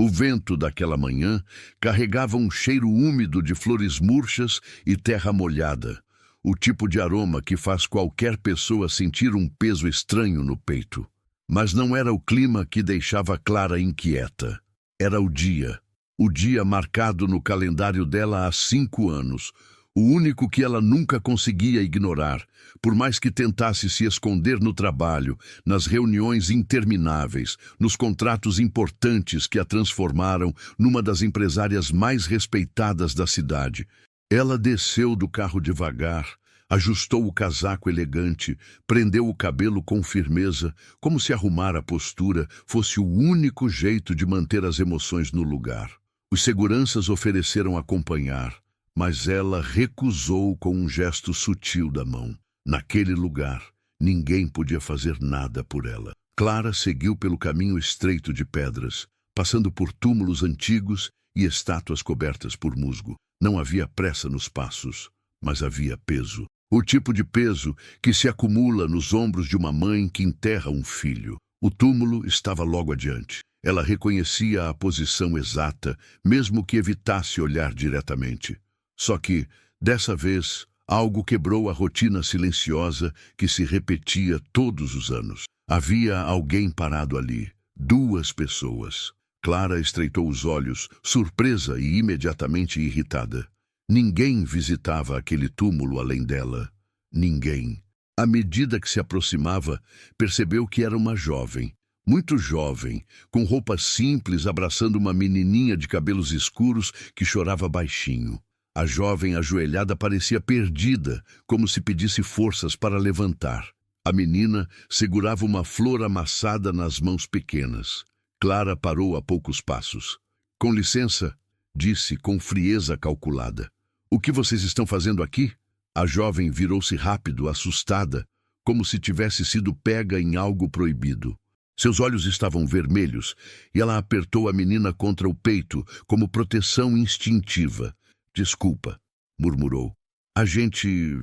O vento daquela manhã carregava um cheiro úmido de flores murchas e terra molhada, o tipo de aroma que faz qualquer pessoa sentir um peso estranho no peito. Mas não era o clima que deixava Clara inquieta. Era o dia marcado no calendário dela há 5 anos, o único que ela nunca conseguia ignorar, por mais que tentasse se esconder no trabalho, nas reuniões intermináveis, nos contratos importantes que a transformaram numa das empresárias mais respeitadas da cidade. Ela desceu do carro devagar, ajustou o casaco elegante, prendeu o cabelo com firmeza, como se arrumar a postura fosse o único jeito de manter as emoções no lugar. Os seguranças ofereceram acompanhar, mas ela recusou com um gesto sutil da mão. Naquele lugar, ninguém podia fazer nada por ela. Clara seguiu pelo caminho estreito de pedras, passando por túmulos antigos e estátuas cobertas por musgo. Não havia pressa nos passos, mas havia peso. O tipo de peso que se acumula nos ombros de uma mãe que enterra um filho. O túmulo estava logo adiante. Ela reconhecia a posição exata, mesmo que evitasse olhar diretamente. Só que, dessa vez, algo quebrou a rotina silenciosa que se repetia todos os anos. Havia alguém parado ali, 2 pessoas. Clara estreitou os olhos, surpresa e imediatamente irritada. Ninguém visitava aquele túmulo além dela. Ninguém. À medida que se aproximava, percebeu que era uma jovem, muito jovem, com roupas simples, abraçando uma menininha de cabelos escuros que chorava baixinho. A jovem ajoelhada parecia perdida, como se pedisse forças para levantar. A menina segurava uma flor amassada nas mãos pequenas. Clara parou a poucos passos. "Com licença", disse com frieza calculada. "O que vocês estão fazendo aqui?" A jovem virou-se rápido, assustada, como se tivesse sido pega em algo proibido. Seus olhos estavam vermelhos e ela apertou a menina contra o peito como proteção instintiva. "Desculpa", murmurou. A gente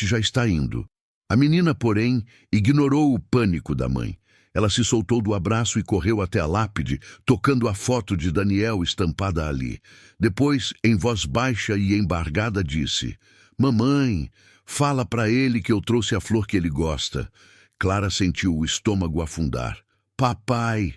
já está indo." A menina, porém, ignorou o pânico da mãe. Ela se soltou do abraço e correu até a lápide, tocando a foto de Daniel estampada ali. Depois, em voz baixa e embargada, disse: "Mamãe, fala para ele que eu trouxe a flor que ele gosta." Clara sentiu o estômago afundar. "Papai!"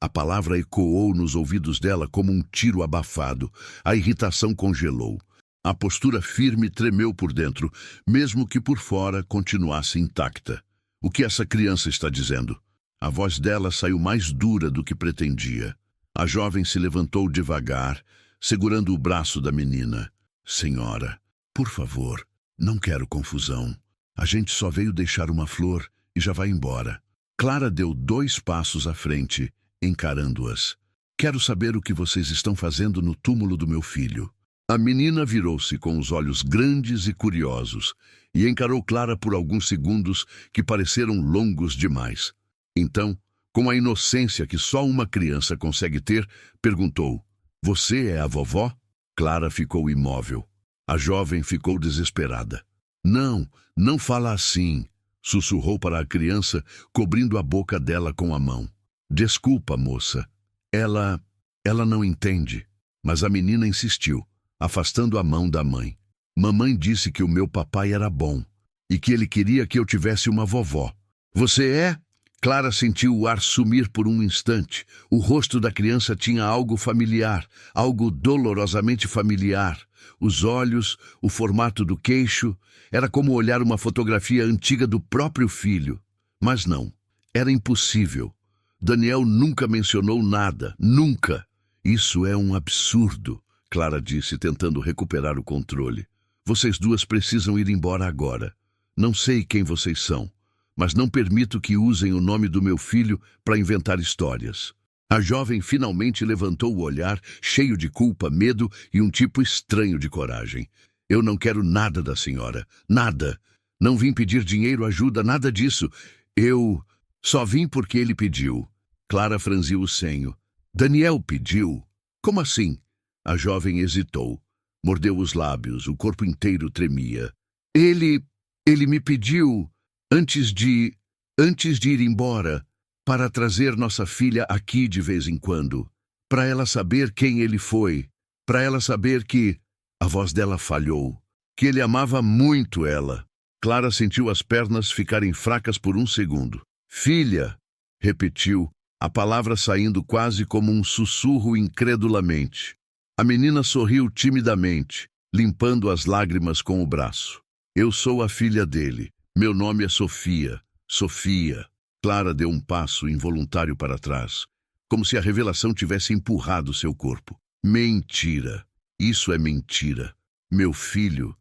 A palavra ecoou nos ouvidos dela como um tiro abafado. A irritação congelou. A postura firme tremeu por dentro, mesmo que por fora continuasse intacta. "O que essa criança está dizendo?" A voz dela saiu mais dura do que pretendia. A jovem se levantou devagar, segurando o braço da menina. "Senhora, por favor, não quero confusão. A gente só veio deixar uma flor e já vai embora." Clara deu 2 passos à frente, encarando-as. "Quero saber o que vocês estão fazendo no túmulo do meu filho." A menina virou-se com os olhos grandes e curiosos e encarou Clara por alguns segundos que pareceram longos demais. Então, com a inocência que só uma criança consegue ter, perguntou: "Você é a vovó?" Clara ficou imóvel. A jovem ficou desesperada. Não fala assim", sussurrou para a criança, cobrindo a boca dela com a mão. "Desculpa, moça. Ela não entende." Mas a menina insistiu, afastando a mão da mãe. "Mamãe disse que o meu papai era bom e que ele queria que eu tivesse uma vovó." "Você é?" Clara sentiu o ar sumir por um instante. O rosto da criança tinha algo familiar, algo dolorosamente familiar. Os olhos, o formato do queixo, era como olhar uma fotografia antiga do próprio filho. Mas não, era impossível. Daniel nunca mencionou nada, nunca. "Isso é um absurdo", Clara disse, tentando recuperar o controle. "Vocês 2 precisam ir embora agora. Não sei quem vocês são, mas não permito que usem o nome do meu filho para inventar histórias." A jovem finalmente levantou o olhar, cheio de culpa, medo e um tipo estranho de coragem. "Eu não quero nada da senhora. Nada. Não vim pedir dinheiro, ajuda, nada disso. Eu só vim porque ele pediu." Clara franziu o senho. "Daniel pediu? Como assim?" A jovem hesitou. Mordeu os lábios, o corpo inteiro tremia. Ele me pediu, antes de ir embora, para trazer nossa filha aqui de vez em quando." para ela saber quem ele foi, para ela saber que a voz dela falhou, que ele amava muito ela. Clara sentiu as pernas ficarem fracas por um segundo. Filha, repetiu, a palavra saindo quase como um sussurro incredulamente. A menina sorriu timidamente, limpando as lágrimas com o braço. Eu sou a filha dele. Meu nome é Sofia. Sofia. Clara deu um passo involuntário para trás, como se a revelação tivesse empurrado seu corpo. Mentira. Isso é mentira. Meu filho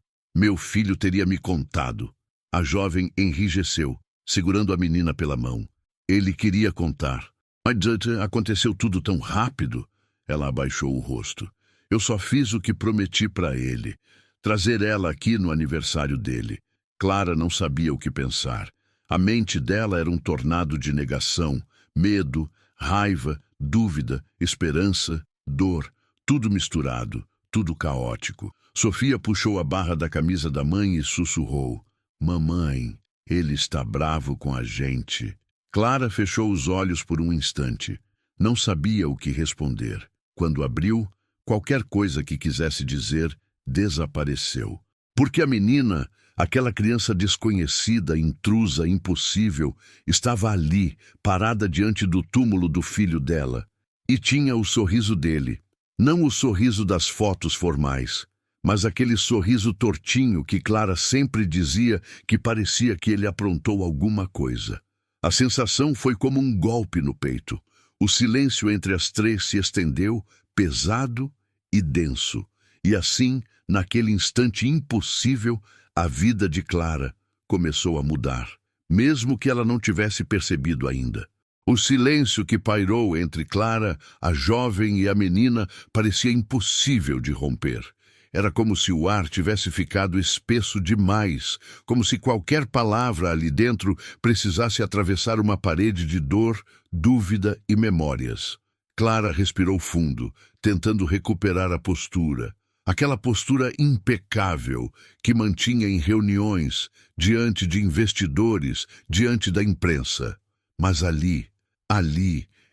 teria me contado. A jovem enrijeceu, segurando a menina pela mão. Ele queria contar. Mas aconteceu tudo tão rápido. Ela abaixou o rosto. Eu só fiz o que prometi para ele. Trazer ela aqui no aniversário dele. Clara não sabia o que pensar. A mente dela era um tornado de negação, medo, raiva, dúvida, esperança, dor, tudo misturado, tudo caótico. Sofia puxou a barra da camisa da mãe e sussurrou: Mamãe, ele está bravo com a gente. Clara fechou os olhos por um instante. Não sabia o que responder. Quando abriu, qualquer coisa que quisesse dizer desapareceu. Porque a menina, aquela criança desconhecida, intrusa, impossível, estava ali, parada diante do túmulo do filho dela. E tinha o sorriso dele. Não o sorriso das fotos formais, mas aquele sorriso tortinho que Clara sempre dizia que parecia que ele aprontou alguma coisa. A sensação foi como um golpe no peito. O silêncio entre as três se estendeu, pesado e denso. E assim, naquele instante impossível, a vida de Clara começou a mudar, mesmo que ela não tivesse percebido ainda. O silêncio que pairou entre Clara, a jovem e a menina parecia impossível de romper. Era como se o ar tivesse ficado espesso demais, como se qualquer palavra ali dentro precisasse atravessar uma parede de dor, dúvida e memórias. Clara respirou fundo, tentando recuperar a postura. Aquela postura impecável que mantinha em reuniões, diante de investidores, diante da imprensa. Mas ali,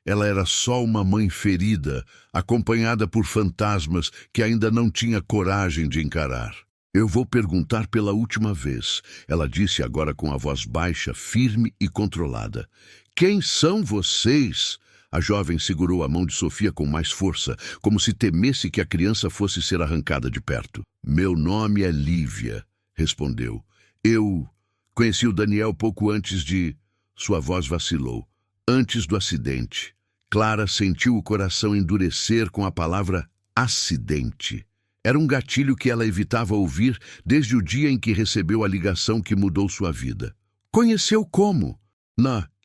ela era só uma mãe ferida, acompanhada por fantasmas que ainda não tinha coragem de encarar. Eu vou perguntar pela última vez, ela disse agora com a voz baixa, firme e controlada. Quem são vocês? A jovem segurou a mão de Sofia com mais força, como se temesse que a criança fosse ser arrancada de perto. Meu nome é Lívia, respondeu. Eu conheci o Daniel pouco antes de... Sua voz vacilou. Antes do acidente. Clara sentiu o coração endurecer com a palavra acidente. Era um gatilho que ela evitava ouvir desde o dia em que recebeu a ligação que mudou sua vida. Conheceu como?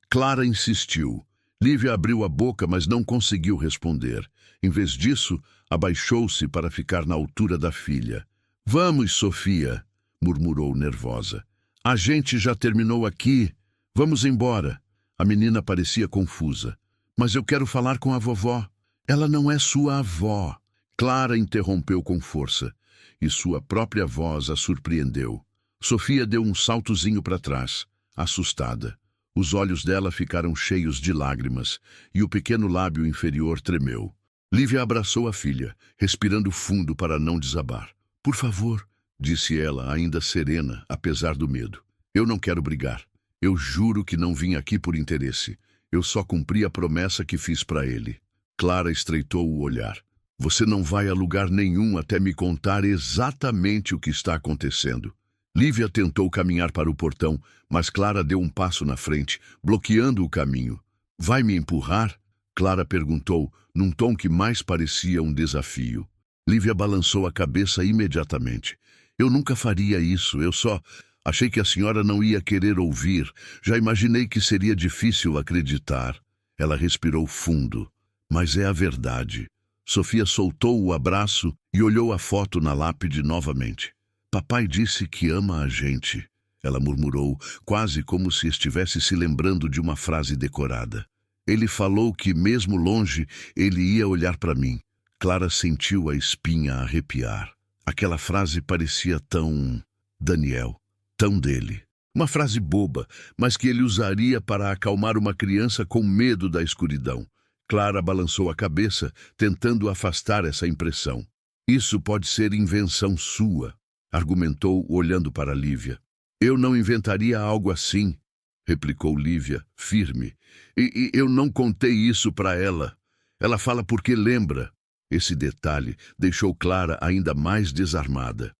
Clara insistiu. Lívia abriu a boca, mas não conseguiu responder. Em vez disso, abaixou-se para ficar na altura da filha. Vamos, Sofia, murmurou nervosa. A gente já terminou aqui. Vamos embora. A menina parecia confusa. Mas eu quero falar com a vovó. Ela não é sua avó. Clara interrompeu com força, e sua própria voz a surpreendeu. Sofia deu um saltozinho para trás, assustada. Os olhos dela ficaram cheios de lágrimas, e o pequeno lábio inferior tremeu. Lívia abraçou a filha, respirando fundo para não desabar. Por favor, disse ela, ainda serena, apesar do medo. Eu não quero brigar. Eu juro que não vim aqui por interesse. Eu só cumpri a promessa que fiz para ele. Clara estreitou o olhar. Você não vai a lugar nenhum até me contar exatamente o que está acontecendo. Lívia tentou caminhar para o portão, mas Clara deu um passo na frente, bloqueando o caminho. Vai me empurrar? Clara perguntou, num tom que mais parecia um desafio. Lívia balançou a cabeça imediatamente. Eu nunca faria isso, eu só... Achei que a senhora não ia querer ouvir. Já imaginei que seria difícil acreditar. Ela respirou fundo. Mas é a verdade. Sofia soltou o abraço e olhou a foto na lápide novamente. Papai disse que ama a gente. Ela murmurou, quase como se estivesse se lembrando de uma frase decorada. Ele falou que, mesmo longe, ele ia olhar para mim. Clara sentiu a espinha arrepiar. Aquela frase parecia tão... Daniel. Tão dele. Uma frase boba, mas que ele usaria para acalmar uma criança com medo da escuridão. Clara balançou a cabeça, tentando afastar essa impressão. Isso pode ser invenção sua, argumentou, olhando para Lívia. Eu não inventaria algo assim, replicou Lívia, firme. E eu não contei isso para ela. Ela fala porque lembra. Esse detalhe deixou Clara ainda mais desarmada.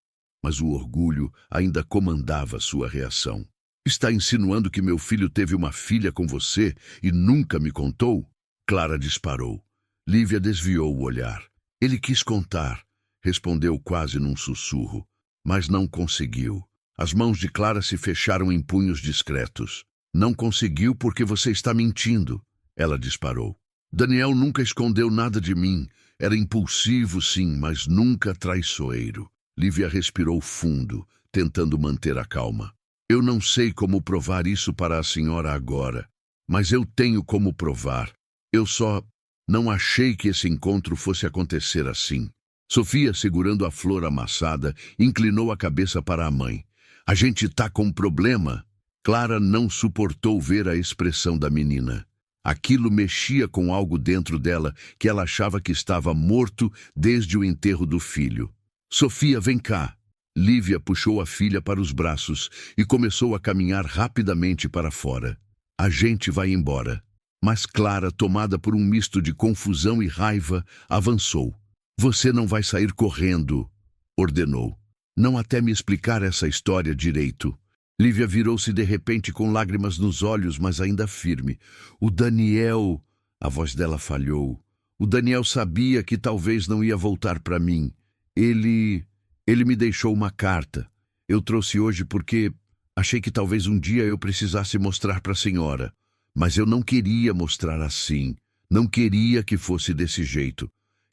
Mas o orgulho ainda comandava sua reação. Está insinuando que meu filho teve uma filha com você e nunca me contou? Clara disparou. Lívia desviou o olhar. Ele quis contar, respondeu quase num sussurro, mas não conseguiu. As mãos de Clara se fecharam em punhos discretos. Não conseguiu porque você está mentindo, ela disparou. Daniel nunca escondeu nada de mim. Era impulsivo, sim, mas nunca traiçoeiro. Lívia respirou fundo, tentando manter a calma. Eu não sei como provar isso para a senhora agora, mas eu tenho como provar. Eu só não achei que esse encontro fosse acontecer assim. Sofia, segurando a flor amassada, inclinou a cabeça para a mãe. A gente tá com um problema. Clara não suportou ver a expressão da menina. Aquilo mexia com algo dentro dela que ela achava que estava morto desde o enterro do filho. Sofia, vem cá. Lívia puxou a filha para os braços e começou a caminhar rapidamente para fora. A gente vai embora. Mas Clara, tomada por um misto de confusão e raiva, avançou. Você não vai sair correndo, ordenou. Não até me explicar essa história direito. Lívia virou-se de repente com lágrimas nos olhos, mas ainda firme. O Daniel... A voz dela falhou. O Daniel sabia que talvez não ia voltar para mim. Ele me deixou uma carta. Eu trouxe hoje porque achei que talvez um dia eu precisasse mostrar para a senhora. Mas eu não queria mostrar assim. Não queria que fosse desse jeito.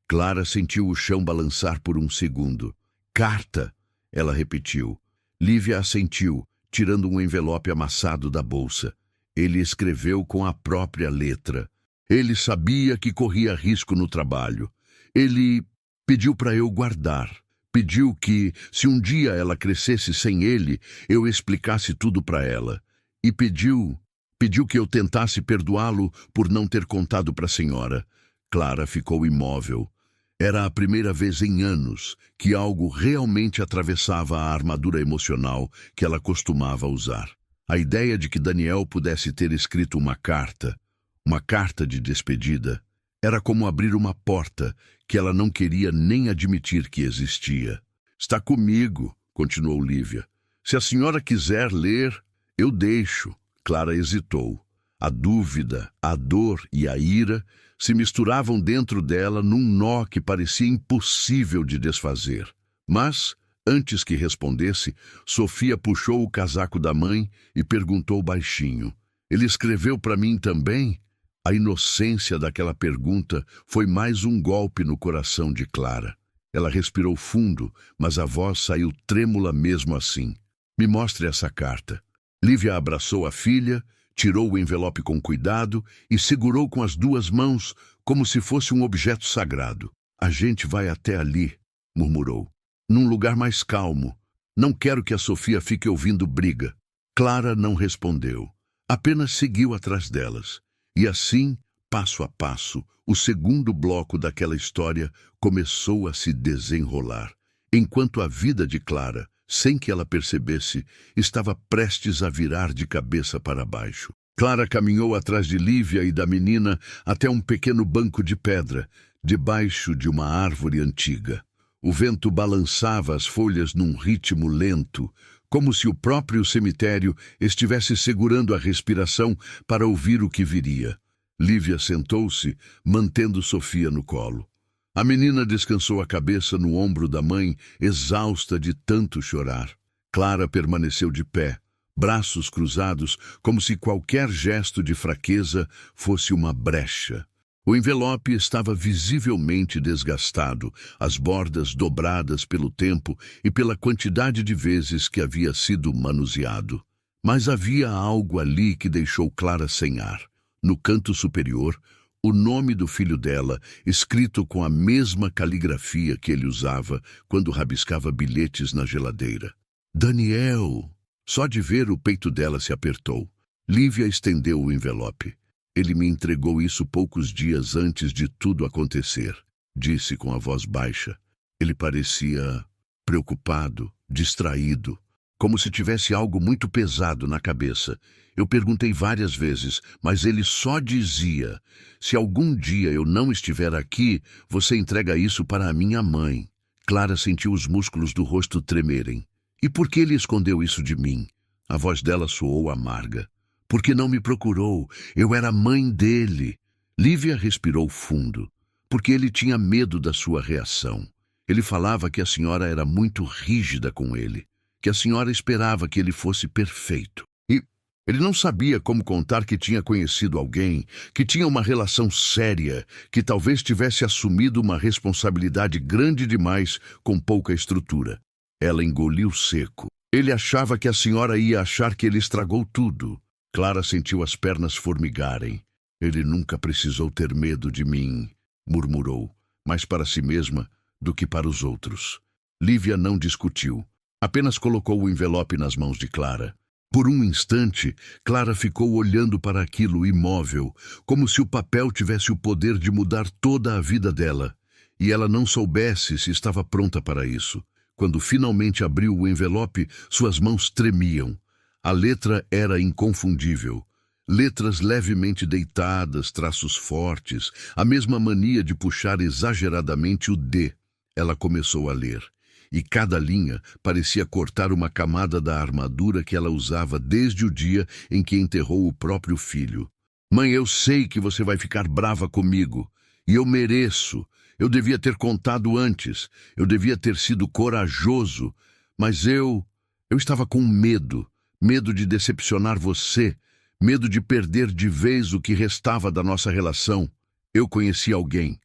Clara sentiu o chão balançar por um segundo. Carta, ela repetiu. Lívia assentiu, tirando um envelope amassado da bolsa. Ele escreveu com a própria letra. Ele sabia que corria risco no trabalho. Ele pediu para eu guardar. Pediu que, se um dia ela crescesse sem ele, eu explicasse tudo para ela. E pediu que eu tentasse perdoá-lo por não ter contado para a senhora. Clara ficou imóvel. Era a primeira vez em anos que algo realmente atravessava a armadura emocional que ela costumava usar. A ideia de que Daniel pudesse ter escrito uma carta de despedida, era como abrir uma porta que ela não queria nem admitir que existia. Está comigo, continuou Lívia. Se a senhora quiser ler, eu deixo. Clara hesitou. A dúvida, a dor e a ira se misturavam dentro dela num nó que parecia impossível de desfazer. Mas, antes que respondesse, Sofia puxou o casaco da mãe e perguntou baixinho. Ele escreveu para mim também? A inocência daquela pergunta foi mais um golpe no coração de Clara. Ela respirou fundo, mas a voz saiu trêmula mesmo assim. Me mostre essa carta. Lívia abraçou a filha, tirou o envelope com cuidado e segurou com as duas mãos como se fosse um objeto sagrado. A gente vai até ali, murmurou. Num lugar mais calmo. Não quero que a Sofia fique ouvindo briga. Clara não respondeu. Apenas seguiu atrás delas. E assim, passo a passo, o segundo bloco daquela história começou a se desenrolar. Enquanto a vida de Clara, sem que ela percebesse, estava prestes a virar de cabeça para baixo. Clara caminhou atrás de Lívia e da menina até um pequeno banco de pedra, debaixo de uma árvore antiga. O vento balançava as folhas num ritmo lento, como se o próprio cemitério estivesse segurando a respiração para ouvir o que viria. Lívia sentou-se, mantendo Sofia no colo. A menina descansou a cabeça no ombro da mãe, exausta de tanto chorar. Clara permaneceu de pé, braços cruzados, como se qualquer gesto de fraqueza fosse uma brecha. O envelope estava visivelmente desgastado, as bordas dobradas pelo tempo e pela quantidade de vezes que havia sido manuseado. Mas havia algo ali que deixou Clara sem ar. No canto superior, o nome do filho dela, escrito com a mesma caligrafia que ele usava quando rabiscava bilhetes na geladeira. Daniel! Só de ver o peito dela se apertou. Lívia estendeu o envelope. Ele me entregou isso poucos dias antes de tudo acontecer, disse com a voz baixa. Ele parecia preocupado, distraído, como se tivesse algo muito pesado na cabeça. Eu perguntei várias vezes, mas ele só dizia: se algum dia eu não estiver aqui, você entrega isso para a minha mãe. Clara sentiu os músculos do rosto tremerem. E por que ele escondeu isso de mim? A voz dela soou amarga. Porque não me procurou. Eu era mãe dele. Lívia respirou fundo, porque ele tinha medo da sua reação. Ele falava que a senhora era muito rígida com ele, que a senhora esperava que ele fosse perfeito. E ele não sabia como contar que tinha conhecido alguém, que tinha uma relação séria, que talvez tivesse assumido uma responsabilidade grande demais com pouca estrutura. Ela engoliu seco. Ele achava que a senhora ia achar que ele estragou tudo. Clara sentiu as pernas formigarem. Ele nunca precisou ter medo de mim, murmurou, mais para si mesma do que para os outros. Lívia não discutiu, apenas colocou o envelope nas mãos de Clara. Por um instante, Clara ficou olhando para aquilo imóvel, como se o papel tivesse o poder de mudar toda a vida dela, e ela não soubesse se estava pronta para isso. Quando finalmente abriu o envelope, suas mãos tremiam. A letra era inconfundível. Letras levemente deitadas, traços fortes, a mesma mania de puxar exageradamente o D. Ela começou a ler, e cada linha parecia cortar uma camada da armadura que ela usava desde o dia em que enterrou o próprio filho. Mãe, eu sei que você vai ficar brava comigo, e eu mereço. Eu devia ter contado antes, eu devia ter sido corajoso, mas eu estava com medo. Medo de decepcionar você, medo de perder de vez o que restava da nossa relação. Eu conheci alguém.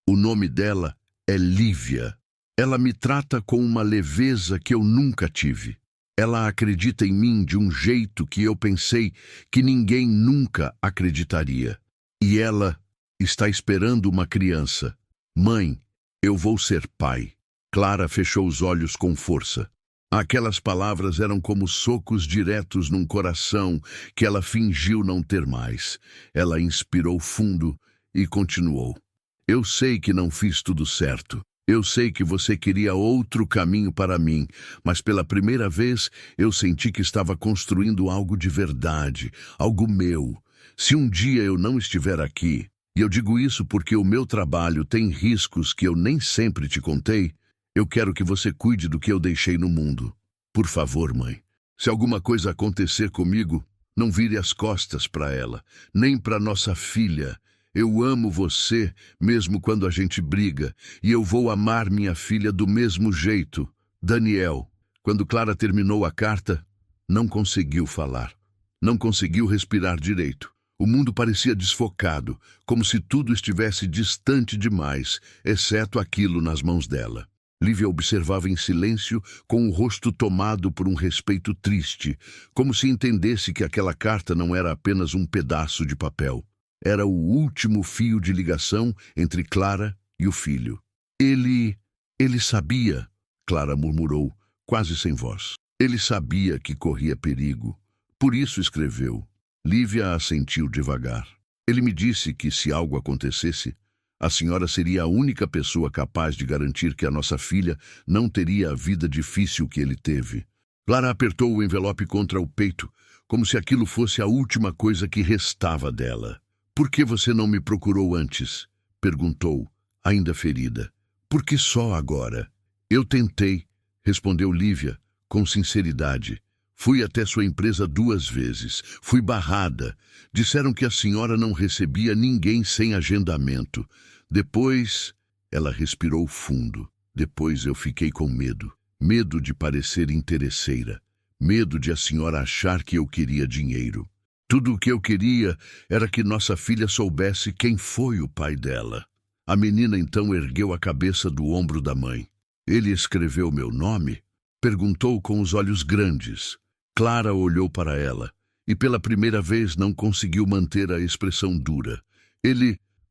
O nome dela é Lívia. Ela me trata com uma leveza que eu nunca tive. Ela acredita em mim de um jeito que eu pensei que ninguém nunca acreditaria. E ela está esperando uma criança. Mãe, eu vou ser pai. Clara fechou os olhos com força. Aquelas palavras eram como socos diretos num coração que ela fingiu não ter mais. Ela inspirou fundo e continuou. Eu sei que não fiz tudo certo. Eu sei que você queria outro caminho para mim, mas pela primeira vez eu senti que estava construindo algo de verdade, algo meu. Se um dia eu não estiver aqui, e eu digo isso porque o meu trabalho tem riscos que eu nem sempre te contei, eu quero que você cuide do que eu deixei no mundo. Por favor, mãe. Se alguma coisa acontecer comigo, não vire as costas para ela, nem para nossa filha. Eu amo você, mesmo quando a gente briga, e eu vou amar minha filha do mesmo jeito. Daniel. Quando Clara terminou a carta, não conseguiu falar. Não conseguiu respirar direito. O mundo parecia desfocado, como se tudo estivesse distante demais, exceto aquilo nas mãos dela. Lívia observava em silêncio, com o rosto tomado por um respeito triste, como se entendesse que aquela carta não era apenas um pedaço de papel. Era o último fio de ligação entre Clara e o filho. Ele sabia, Clara murmurou, quase sem voz. Ele sabia que corria perigo. Por isso escreveu. Lívia assentiu devagar. Ele me disse que se algo acontecesse, a senhora seria a única pessoa capaz de garantir que a nossa filha não teria a vida difícil que ele teve. Clara apertou o envelope contra o peito, como se aquilo fosse a última coisa que restava dela. Por que você não me procurou antes? Perguntou, ainda ferida. Por que só agora? Eu tentei, respondeu Lívia, com sinceridade. Fui até sua empresa 2 vezes. Fui barrada. Disseram que a senhora não recebia ninguém sem agendamento. Depois, ela respirou fundo. Depois eu fiquei com medo. Medo de parecer interesseira. Medo de a senhora achar que eu queria dinheiro. Tudo o que eu queria era que nossa filha soubesse quem foi o pai dela. A menina então ergueu a cabeça do ombro da mãe. Ele escreveu meu nome? Perguntou com os olhos grandes. Clara olhou para ela e pela primeira vez não conseguiu manter a expressão dura.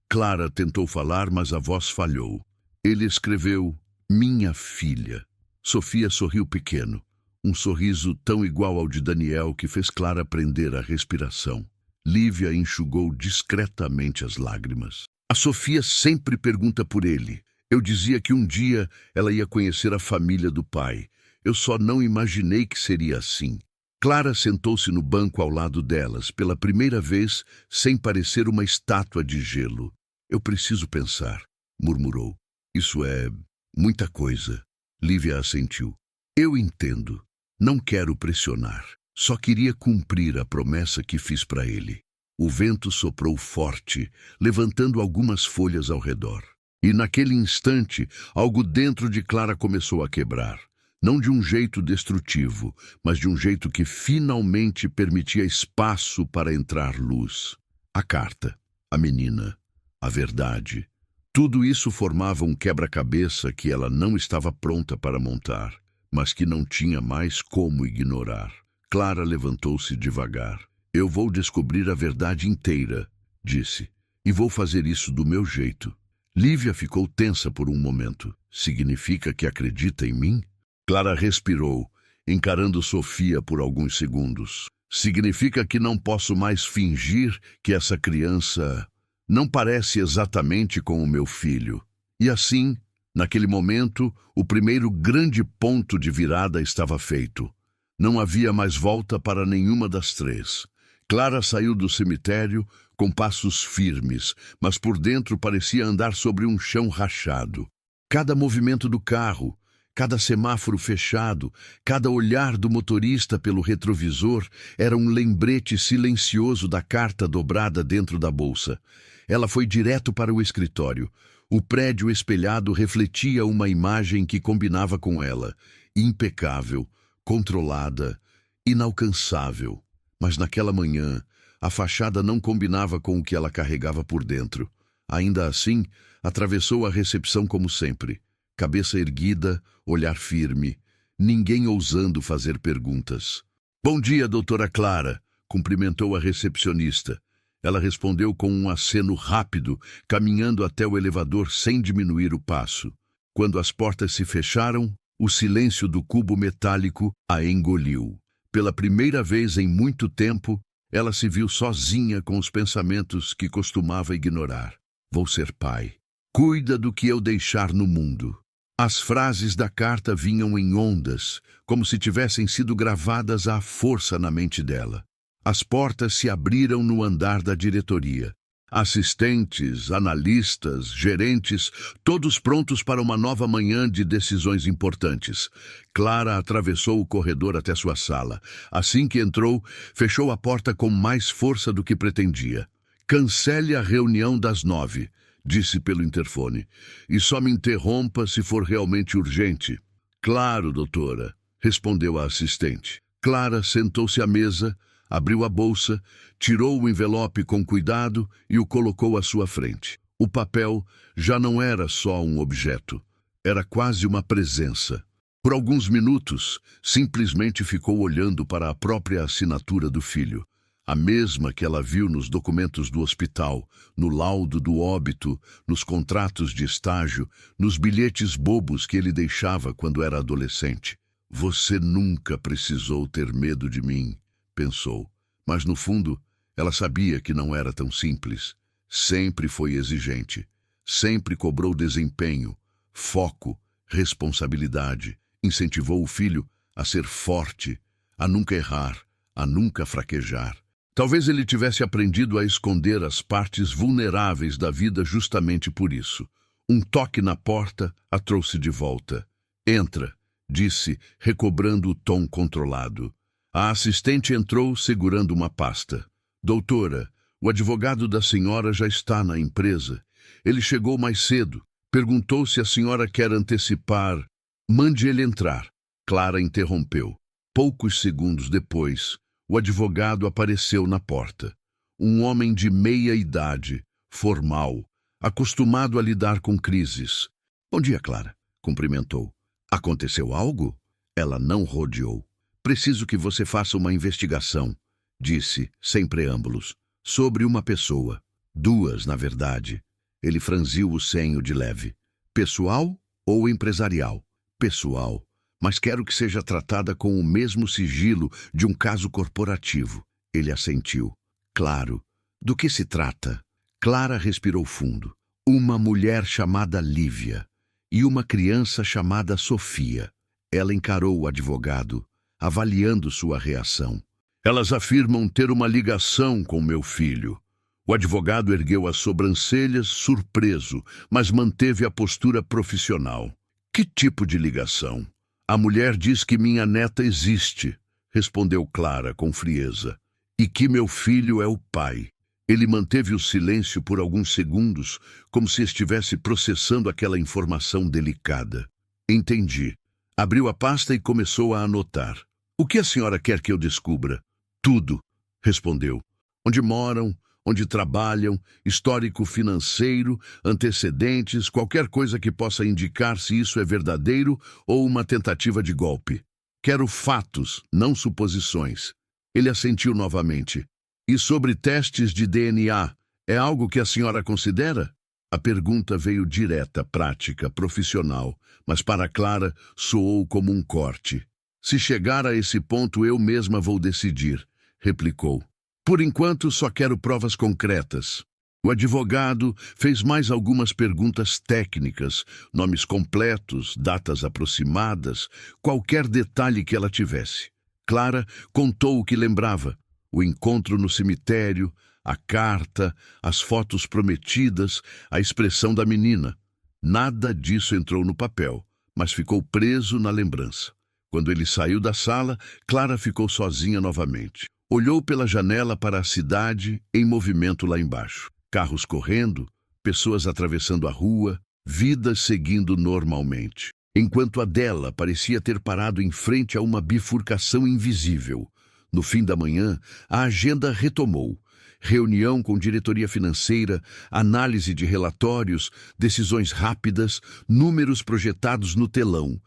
Clara tentou falar, mas a voz falhou. Ele escreveu, minha filha. Sofia sorriu pequeno, um sorriso tão igual ao de Daniel que fez Clara prender a respiração. Lívia enxugou discretamente as lágrimas. A Sofia sempre pergunta por ele. Eu dizia que um dia ela ia conhecer a família do pai. Eu só não imaginei que seria assim. Clara sentou-se no banco ao lado delas, pela primeira vez, sem parecer uma estátua de gelo. Eu preciso pensar, murmurou. Isso é muita coisa. Lívia assentiu. Eu entendo. Não quero pressionar. Só queria cumprir a promessa que fiz para ele. O vento soprou forte, levantando algumas folhas ao redor. E naquele instante, algo dentro de Clara começou a quebrar. Não de um jeito destrutivo, mas de um jeito que finalmente permitia espaço para entrar luz. A carta, a menina, a verdade. Tudo isso formava um quebra-cabeça que ela não estava pronta para montar, mas que não tinha mais como ignorar. Clara levantou-se devagar. Eu vou descobrir a verdade inteira, disse, e vou fazer isso do meu jeito. Lívia ficou tensa por um momento. Significa que acredita em mim? Clara respirou, encarando Sofia por alguns segundos. Significa que não posso mais fingir que essa criança não parece exatamente com o meu filho. E assim, naquele momento, o primeiro grande ponto de virada estava feito. Não havia mais volta para nenhuma das três. Clara saiu do cemitério com passos firmes, mas por dentro parecia andar sobre um chão rachado. Cada movimento do carro, cada semáforo fechado, cada olhar do motorista pelo retrovisor era um lembrete silencioso da carta dobrada dentro da bolsa. Ela foi direto para o escritório. O prédio espelhado refletia uma imagem que combinava com ela, impecável, controlada, inalcançável. Mas naquela manhã, a fachada não combinava com o que ela carregava por dentro. Ainda assim, atravessou a recepção como sempre. Cabeça erguida, olhar firme, ninguém ousando fazer perguntas. Bom dia, doutora Clara, cumprimentou a recepcionista. Ela respondeu com um aceno rápido, caminhando até o elevador sem diminuir o passo. Quando as portas se fecharam, o silêncio do cubo metálico a engoliu. Pela primeira vez em muito tempo, ela se viu sozinha com os pensamentos que costumava ignorar. Vou ser pai. Cuida do que eu deixar no mundo. As frases da carta vinham em ondas, como se tivessem sido gravadas à força na mente dela. As portas se abriram no andar da diretoria. Assistentes, analistas, gerentes, todos prontos para uma nova manhã de decisões importantes. Clara atravessou o corredor até sua sala. Assim que entrou, fechou a porta com mais força do que pretendia. Cancele a reunião das 9, disse pelo interfone, e só me interrompa se for realmente urgente. Claro, doutora, respondeu a assistente. Clara sentou-se à mesa, abriu a bolsa, tirou o envelope com cuidado e o colocou à sua frente. O papel já não era só um objeto, era quase uma presença. Por alguns minutos, simplesmente ficou olhando para a própria assinatura do filho, a mesma que ela viu nos documentos do hospital, no laudo do óbito, nos contratos de estágio, nos bilhetes bobos que ele deixava quando era adolescente. Você nunca precisou ter medo de mim, pensou, mas no fundo ela sabia que não era tão simples. Sempre foi exigente, sempre cobrou desempenho, foco, responsabilidade, incentivou o filho a ser forte, a nunca errar, a nunca fraquejar. Talvez ele tivesse aprendido a esconder as partes vulneráveis da vida justamente por isso. Um toque na porta a trouxe de volta. Entra, disse, recobrando o tom controlado. A assistente entrou segurando uma pasta. Doutora, o advogado da senhora já está na empresa. Ele chegou mais cedo. Perguntou se a senhora quer antecipar. Mande ele entrar. Clara interrompeu. Poucos segundos depois, o advogado apareceu na porta. Um homem de meia idade, formal, acostumado a lidar com crises. Bom dia, Clara, cumprimentou. Aconteceu algo? Ela não rodeou. Preciso que você faça uma investigação, disse, sem preâmbulos, sobre uma pessoa. 2, na verdade. Ele franziu o senho de leve. Pessoal ou empresarial? Pessoal, mas quero que seja tratada com o mesmo sigilo de um caso corporativo. Ele assentiu. Claro. Do que se trata? Clara respirou fundo. Uma mulher chamada Lívia e uma criança chamada Sofia. Ela encarou o advogado, avaliando sua reação. Elas afirmam ter uma ligação com meu filho. O advogado ergueu as sobrancelhas, surpreso, mas manteve a postura profissional. Que tipo de ligação? A mulher diz que minha neta existe, respondeu Clara com frieza, e que meu filho é o pai. Ele manteve o silêncio por alguns segundos, como se estivesse processando aquela informação delicada. Entendi. Abriu a pasta e começou a anotar. O que a senhora quer que eu descubra? Tudo, respondeu. Onde moram, onde trabalham, histórico financeiro, antecedentes, qualquer coisa que possa indicar se isso é verdadeiro ou uma tentativa de golpe. Quero fatos, não suposições. Ele assentiu novamente. E sobre testes de DNA, é algo que a senhora considera? A pergunta veio direta, prática, profissional, mas para Clara soou como um corte. Se chegar a esse ponto, eu mesma vou decidir, replicou. Por enquanto, só quero provas concretas. O advogado fez mais algumas perguntas técnicas, nomes completos, datas aproximadas, qualquer detalhe que ela tivesse. Clara contou o que lembrava. O encontro no cemitério, a carta, as fotos prometidas, a expressão da menina. Nada disso entrou no papel, mas ficou preso na lembrança. Quando ele saiu da sala, Clara ficou sozinha novamente. Olhou pela janela para a cidade em movimento lá embaixo. Carros correndo, pessoas atravessando a rua, vidas seguindo normalmente. Enquanto a dela parecia ter parado em frente a uma bifurcação invisível. No fim da manhã, a agenda retomou. Reunião com diretoria financeira, análise de relatórios, decisões rápidas, números projetados no telão.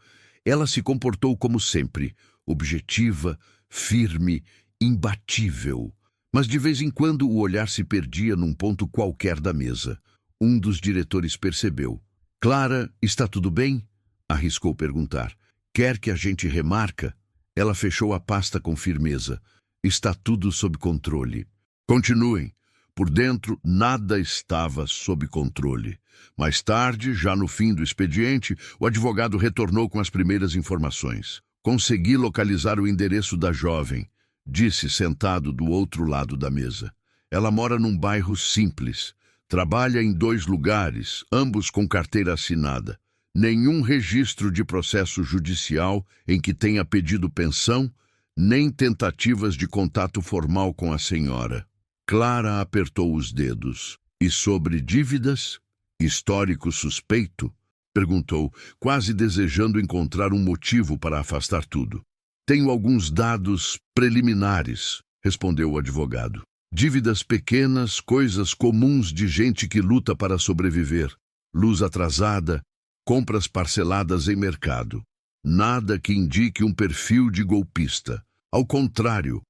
Ela se comportou como sempre, objetiva, firme, imbatível. Mas de vez em quando o olhar se perdia num ponto qualquer da mesa. Um dos diretores percebeu. Clara, está tudo bem? Arriscou perguntar. Quer que a gente remarca? Ela fechou a pasta com firmeza. Está tudo sob controle. Continuem. Por dentro, nada estava sob controle. Mais tarde, já no fim do expediente, o advogado retornou com as primeiras informações. Consegui localizar o endereço da jovem, disse sentado do outro lado da mesa. Ela mora num bairro simples. Trabalha em 2 lugares, ambos com carteira assinada. Nenhum registro de processo judicial em que tenha pedido pensão, nem tentativas de contato formal com a senhora. Clara apertou os dedos. E sobre dívidas? Histórico suspeito? Perguntou, quase desejando encontrar um motivo para afastar tudo. Tenho alguns dados preliminares, respondeu o advogado. Dívidas pequenas, coisas comuns de gente que luta para sobreviver. Luz atrasada, compras parceladas em mercado. Nada que indique um perfil de golpista. Ao contrário,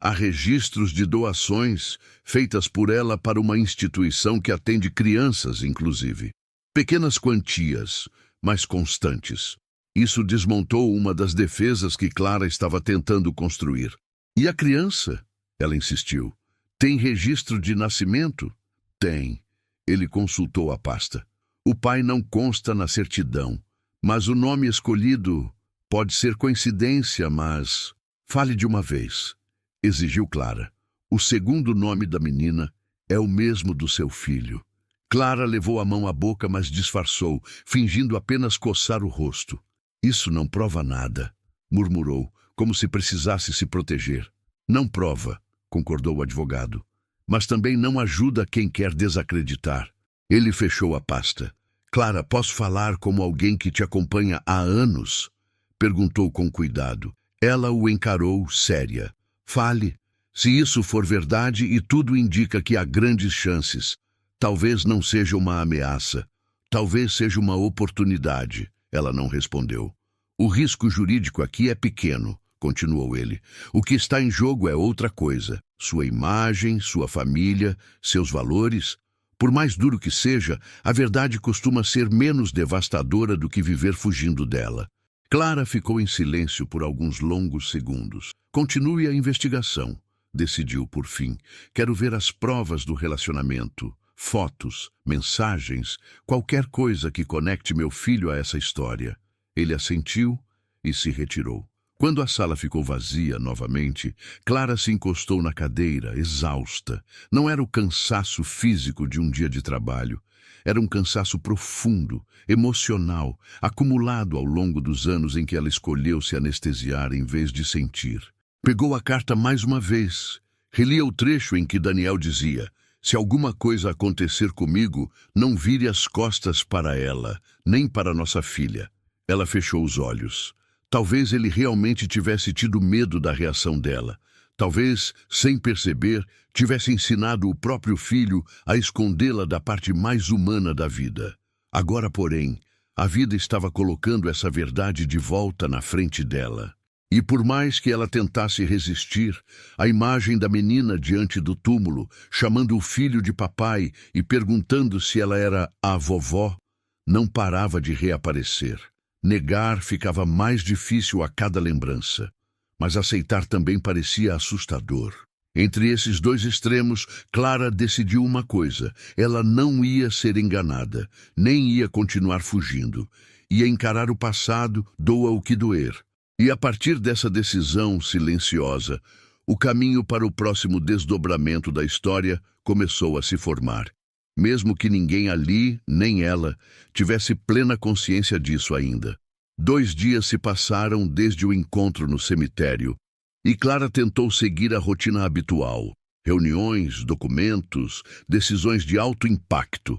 há registros de doações feitas por ela para uma instituição que atende crianças, inclusive. Pequenas quantias, mas constantes. Isso desmontou uma das defesas que Clara estava tentando construir. E a criança? Ela insistiu. Tem registro de nascimento? Tem. Ele consultou a pasta. O pai não consta na certidão, mas o nome escolhido pode ser coincidência, mas... Fale de uma vez, exigiu Clara. O segundo nome da menina é o mesmo do seu filho. Clara levou a mão à boca, mas disfarçou, fingindo apenas coçar o rosto. Isso não prova nada, murmurou, como se precisasse se proteger. Não prova, concordou o advogado, mas também não ajuda quem quer desacreditar. Ele fechou a pasta. Clara, posso falar como alguém que te acompanha há anos? Perguntou com cuidado. Ela o encarou séria. Fale. Se isso for verdade, e tudo indica que há grandes chances. Talvez não seja uma ameaça. Talvez seja uma oportunidade. Ela não respondeu. O risco jurídico aqui é pequeno, continuou ele. O que está em jogo é outra coisa. Sua imagem, sua família, seus valores. Por mais duro que seja, a verdade costuma ser menos devastadora do que viver fugindo dela. Clara ficou em silêncio por alguns longos segundos. Continue a investigação. decidiu por fim. Quero ver as provas do relacionamento, fotos, mensagens, qualquer coisa que conecte meu filho a essa história. Ele assentiu e se retirou. Quando a sala ficou vazia novamente, Clara se encostou na cadeira, exausta. Não era o cansaço físico de um dia de trabalho. Era um cansaço profundo, emocional, acumulado ao longo dos anos em que ela escolheu se anestesiar em vez de sentir. Pegou a carta mais uma vez. Relia o trecho em que Daniel dizia: "Se alguma coisa acontecer comigo, não vire as costas para ela, nem para nossa filha." Ela fechou os olhos. Talvez ele realmente tivesse tido medo da reação dela. Talvez, sem perceber, tivesse ensinado o próprio filho a escondê-la da parte mais humana da vida. Agora, porém, a vida estava colocando essa verdade de volta na frente dela. E por mais que ela tentasse resistir, a imagem da menina diante do túmulo, chamando o filho de papai e perguntando se ela era a vovó, não parava de reaparecer. Negar ficava mais difícil a cada lembrança, mas aceitar também parecia assustador. Entre esses dois extremos, Clara decidiu uma coisa: ela não ia ser enganada, nem ia continuar fugindo. Ia encarar o passado, doa o que doer. E a partir dessa decisão silenciosa, o caminho para o próximo desdobramento da história começou a se formar. Mesmo que ninguém ali, nem ela, tivesse plena consciência disso ainda. 2 dias se passaram desde o encontro no cemitério, e Clara tentou seguir a rotina habitual. Reuniões, documentos, decisões de alto impacto.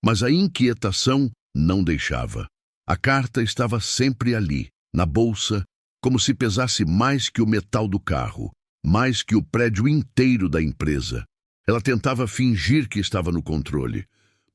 Mas a inquietação não deixava. A carta estava sempre ali, na bolsa, como se pesasse mais que o metal do carro, mais que o prédio inteiro da empresa. Ela tentava fingir que estava no controle,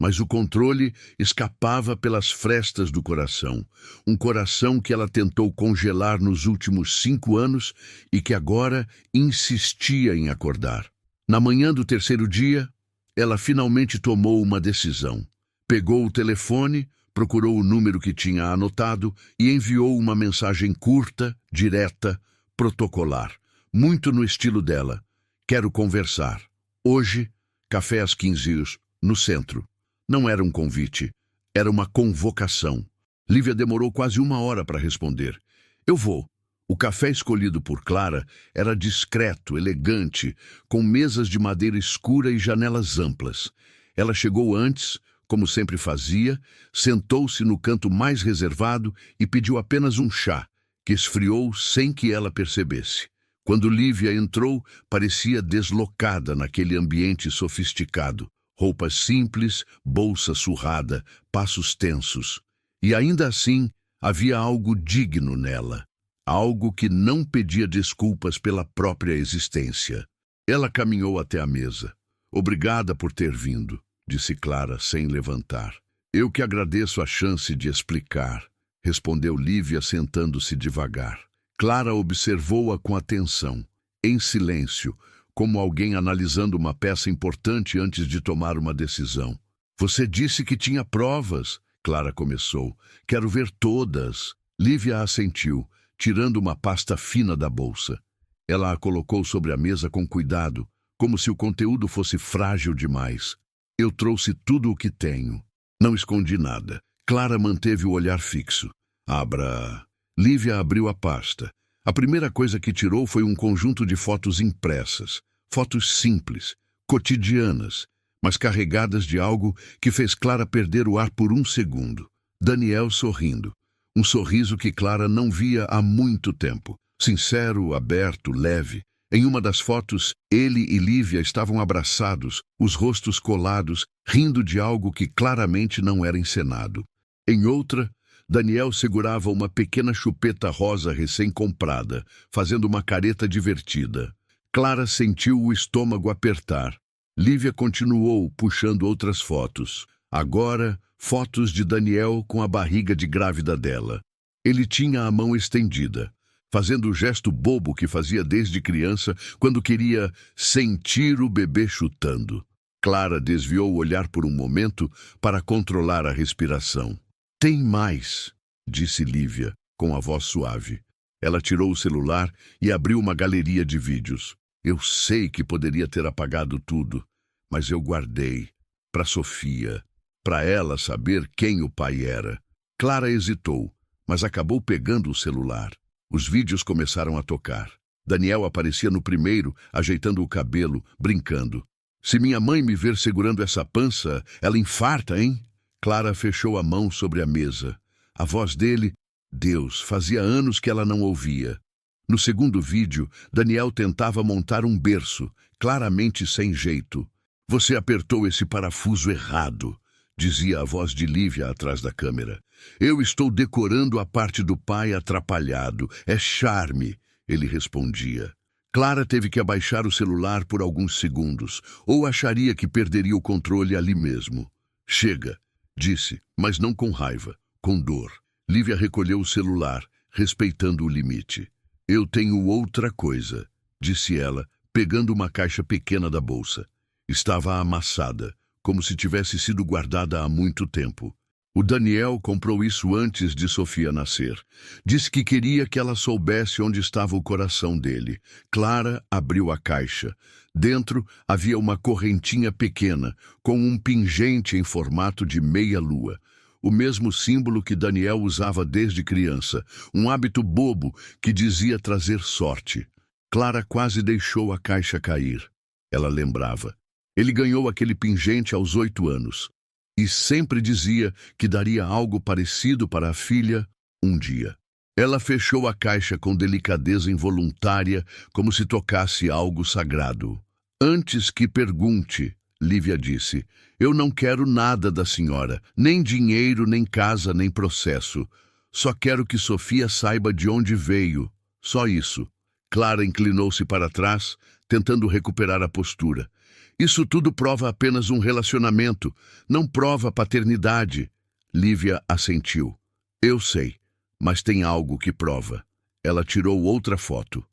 mas o controle escapava pelas frestas do coração. Um coração que ela tentou congelar nos últimos 5 anos e que agora insistia em acordar. Na manhã do 3º dia, ela finalmente tomou uma decisão. Pegou o telefone, procurou o número que tinha anotado e enviou uma mensagem curta, direta, protocolar, muito no estilo dela. "Quero conversar. Hoje, café às 15 no centro." Não era um convite, era uma convocação. Lívia demorou quase 1 hora para responder. "Eu vou." O café escolhido por Clara era discreto, elegante, com mesas de madeira escura e janelas amplas. Ela chegou antes, como sempre fazia, sentou-se no canto mais reservado e pediu apenas um chá, que esfriou sem que ela percebesse. Quando Lívia entrou, parecia deslocada naquele ambiente sofisticado. Roupas simples, bolsa surrada, passos tensos. E ainda assim, havia algo digno nela. Algo que não pedia desculpas pela própria existência. Ela caminhou até a mesa. "Obrigada por ter vindo", disse Clara, sem levantar. "Eu que agradeço a chance de explicar", respondeu Lívia, sentando-se devagar. Clara observou-a com atenção, em silêncio, como alguém analisando uma peça importante antes de tomar uma decisão. "Você disse que tinha provas", Clara começou. "Quero ver todas." Lívia assentiu, tirando uma pasta fina da bolsa. Ela a colocou sobre a mesa com cuidado, como se o conteúdo fosse frágil demais. "Eu trouxe tudo o que tenho. Não escondi nada." Clara manteve o olhar fixo. "Abra." Lívia abriu a pasta. A primeira coisa que tirou foi um conjunto de fotos impressas. Fotos simples, cotidianas, mas carregadas de algo que fez Clara perder o ar por 1 segundo. Daniel sorrindo. Um sorriso que Clara não via há muito tempo. Sincero, aberto, leve. Em uma das fotos, ele e Lívia estavam abraçados, os rostos colados, rindo de algo que claramente não era encenado. Em outra, Daniel segurava uma pequena chupeta rosa recém-comprada, fazendo uma careta divertida. Clara sentiu o estômago apertar. Lívia continuou puxando outras fotos. Agora, fotos de Daniel com a barriga de grávida dela. Ele tinha a mão estendida, fazendo o gesto bobo que fazia desde criança quando queria sentir o bebê chutando. Clara desviou o olhar por um momento para controlar a respiração. "Tem mais", disse Lívia, com a voz suave. Ela tirou o celular e abriu uma galeria de vídeos. Eu sei que poderia ter apagado tudo, mas eu guardei para Sofia, para ela saber quem o pai era. Clara hesitou, mas acabou pegando o celular. Os vídeos começaram a tocar. Daniel aparecia no primeiro, ajeitando o cabelo, brincando. Se minha mãe me ver segurando essa pança, ela infarta, hein? Clara fechou a mão sobre a mesa. A voz dele, Deus, fazia anos que ela não ouvia. No segundo vídeo, Daniel tentava montar um berço, claramente sem jeito. Você apertou esse parafuso errado, dizia a voz de Lívia atrás da câmera. Eu estou decorando a parte do pai atrapalhado. É charme, ele respondia. Clara teve que abaixar o celular por alguns segundos, ou acharia que perderia o controle ali mesmo. Chega, disse, mas não com raiva, com dor. Lívia recolheu o celular, respeitando o limite. Eu tenho outra coisa, disse ela, pegando uma caixa pequena da bolsa. Estava amassada, como se tivesse sido guardada há muito tempo. O Daniel comprou isso antes de Sofia nascer. Disse que queria que ela soubesse onde estava o coração dele. Clara abriu a caixa. Dentro havia uma correntinha pequena, com um pingente em formato de meia-lua. O mesmo símbolo que Daniel usava desde criança, um hábito bobo que dizia trazer sorte. Clara quase deixou a caixa cair. Ela lembrava. Ele ganhou aquele pingente aos 8 anos. E sempre dizia que daria algo parecido para a filha um dia. Ela fechou a caixa com delicadeza involuntária, como se tocasse algo sagrado. Antes que pergunte, Lívia disse, eu não quero nada da senhora, nem dinheiro, nem casa, nem processo. Só quero que Sofia saiba de onde veio. Só isso. Clara inclinou-se para trás, tentando recuperar a postura. Isso tudo prova apenas um relacionamento, não prova paternidade. Lívia assentiu. Eu sei, mas tem algo que prova. Ela tirou outra foto.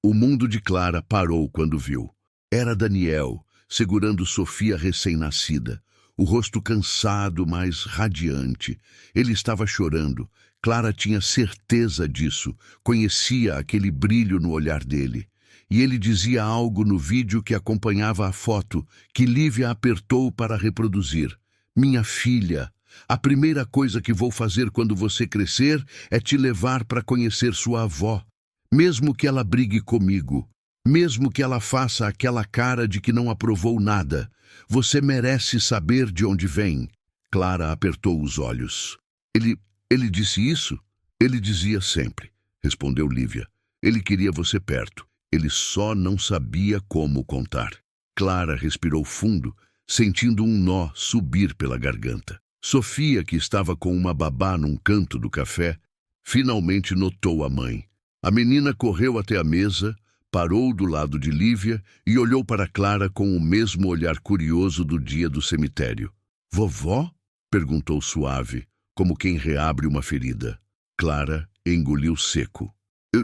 O mundo de Clara parou quando viu. Era Daniel, segurando Sofia recém-nascida. O rosto cansado, mas radiante. Ele estava chorando. Clara tinha certeza disso. Conhecia aquele brilho no olhar dele. E ele dizia algo no vídeo que acompanhava a foto, que Lívia apertou para reproduzir. Minha filha, a primeira coisa que vou fazer quando você crescer é te levar para conhecer sua avó. Mesmo que ela brigue comigo, mesmo que ela faça aquela cara de que não aprovou nada, você merece saber de onde vem. Clara apertou os olhos. Ele disse isso? Ele dizia sempre, respondeu Lívia. Ele queria você perto. Ele só não sabia como contar. Clara respirou fundo, sentindo um nó subir pela garganta. Sofia, que estava com uma babá num canto do café, finalmente notou a mãe. A menina correu até a mesa, parou do lado de Lívia e olhou para Clara com o mesmo olhar curioso do dia do cemitério. Vovó? Perguntou suave, como quem reabre uma ferida. Clara engoliu seco.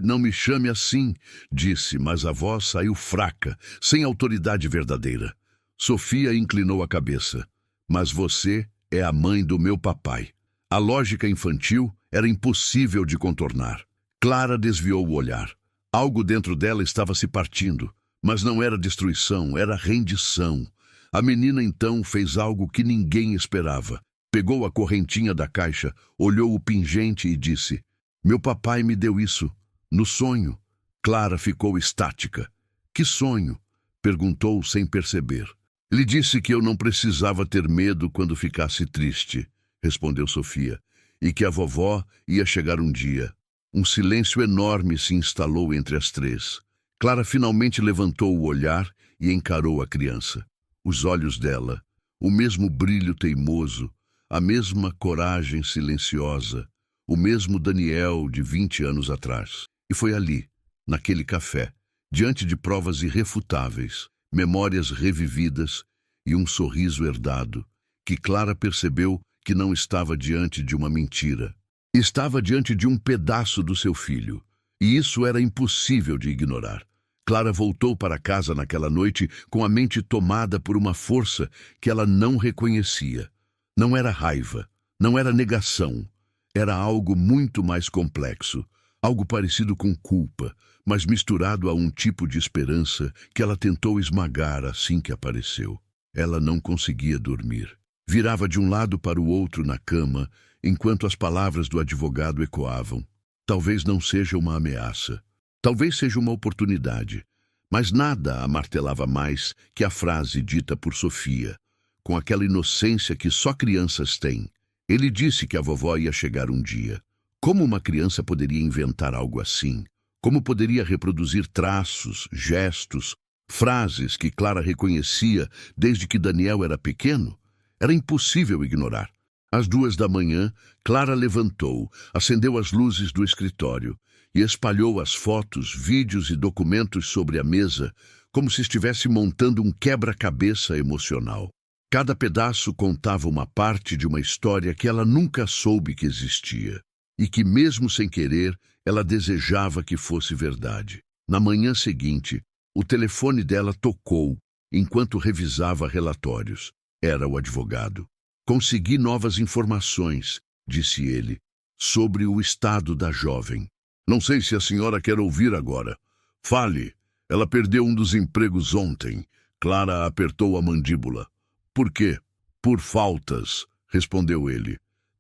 Não me chame assim, disse, mas a voz saiu fraca, sem autoridade verdadeira. Sofia inclinou a cabeça. Mas você é a mãe do meu papai. A lógica infantil era impossível de contornar. Clara desviou o olhar. Algo dentro dela estava se partindo, mas não era destruição, era rendição. A menina então fez algo que ninguém esperava. Pegou a correntinha da caixa, olhou o pingente e disse, meu papai me deu isso. No sonho. Clara ficou estática. Que sonho? Perguntou sem perceber. Ele disse que eu não precisava ter medo quando ficasse triste, respondeu Sofia, e que a vovó ia chegar um dia. Um silêncio enorme se instalou entre as três. Clara finalmente levantou o olhar e encarou a criança. Os olhos dela, o mesmo brilho teimoso, a mesma coragem silenciosa, o mesmo Daniel de 20 anos atrás. E foi ali, naquele café, diante de provas irrefutáveis, memórias revividas e um sorriso herdado, que Clara percebeu que não estava diante de uma mentira. Estava diante de um pedaço do seu filho, e isso era impossível de ignorar. Clara voltou para casa naquela noite com a mente tomada por uma força que ela não reconhecia. Não era raiva, não era negação, era algo muito mais complexo. Algo parecido com culpa, mas misturado a um tipo de esperança que ela tentou esmagar assim que apareceu. Ela não conseguia dormir. Virava de um lado para o outro na cama, enquanto as palavras do advogado ecoavam. Talvez não seja uma ameaça. Talvez seja uma oportunidade. Mas nada a martelava mais que a frase dita por Sofia, com aquela inocência que só crianças têm. Ele disse que a vovó ia chegar um dia. Como uma criança poderia inventar algo assim? Como poderia reproduzir traços, gestos, frases que Clara reconhecia desde que Daniel era pequeno? Era impossível ignorar. Às 2 da manhã, Clara levantou, acendeu as luzes do escritório e espalhou as fotos, vídeos e documentos sobre a mesa, como se estivesse montando um quebra-cabeça emocional. Cada pedaço contava uma parte de uma história que ela nunca soube que existia, e que, mesmo sem querer, ela desejava que fosse verdade. Na manhã seguinte, o telefone dela tocou enquanto revisava relatórios. Era o advogado. Consegui novas informações, disse ele, sobre o estado da jovem. Não sei se a senhora quer ouvir agora. Fale. Ela perdeu um dos empregos ontem. Clara apertou a mandíbula. Por quê? Por faltas, respondeu ele.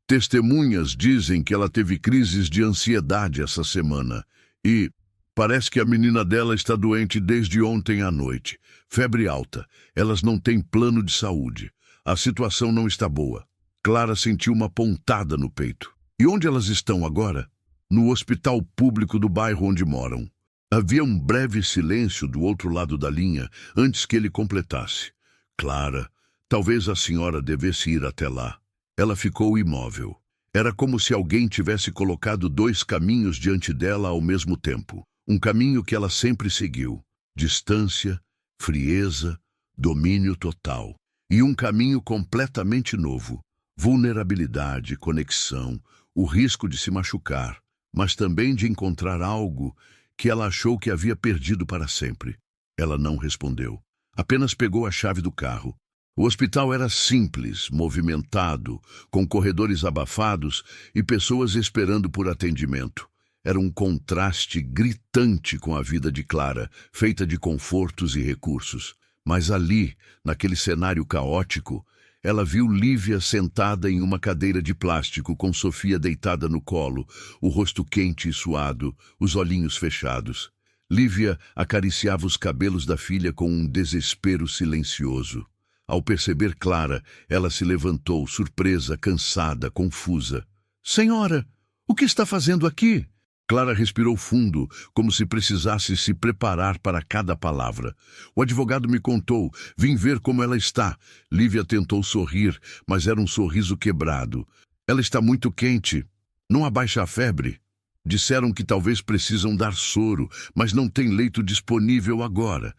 Testemunhas dizem que ela teve crises de ansiedade essa semana e parece que a menina dela está doente desde ontem à noite. Febre alta. Elas não têm plano de saúde. A situação não está boa. Clara sentiu uma pontada no peito. E onde elas estão agora? No hospital público do bairro onde moram. Havia um breve silêncio do outro lado da linha antes que ele completasse. Clara, talvez a senhora devesse ir até lá. Ela ficou imóvel. Era como se alguém tivesse colocado 2 caminhos diante dela ao mesmo tempo. Um caminho que ela sempre seguiu. Distância, frieza, domínio total. E um caminho completamente novo. Vulnerabilidade, conexão, o risco de se machucar, mas também de encontrar algo que ela achou que havia perdido para sempre. Ela não respondeu. Apenas pegou a chave do carro. O hospital era simples, movimentado, com corredores abafados e pessoas esperando por atendimento. Era um contraste gritante com a vida de Clara, feita de confortos e recursos. Mas ali, naquele cenário caótico, ela viu Lívia sentada em uma cadeira de plástico com Sofia deitada no colo, o rosto quente e suado, os olhinhos fechados. Lívia acariciava os cabelos da filha com um desespero silencioso. Ao perceber Clara, ela se levantou, surpresa, cansada, confusa. "Senhora, o que está fazendo aqui?" Clara respirou fundo, como se precisasse se preparar para cada palavra. "O advogado me contou. Vim ver como ela está." Lívia tentou sorrir, mas era um sorriso quebrado. "Ela está muito quente. Não abaixa a febre. Disseram que talvez precisam dar soro, mas não tem leito disponível agora.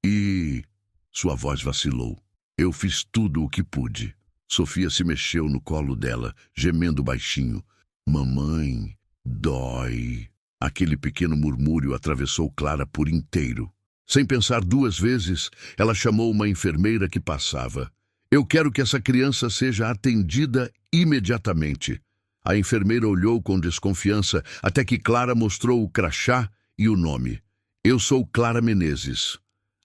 E..." Sua voz vacilou. "Eu fiz tudo o que pude." Sofia se mexeu no colo dela, gemendo baixinho. "Mamãe, dói." Aquele pequeno murmúrio atravessou Clara por inteiro. Sem pensar 2 vezes, ela chamou uma enfermeira que passava. "Eu quero que essa criança seja atendida imediatamente." A enfermeira olhou com desconfiança até que Clara mostrou o crachá e o nome. "Eu sou Clara Menezes."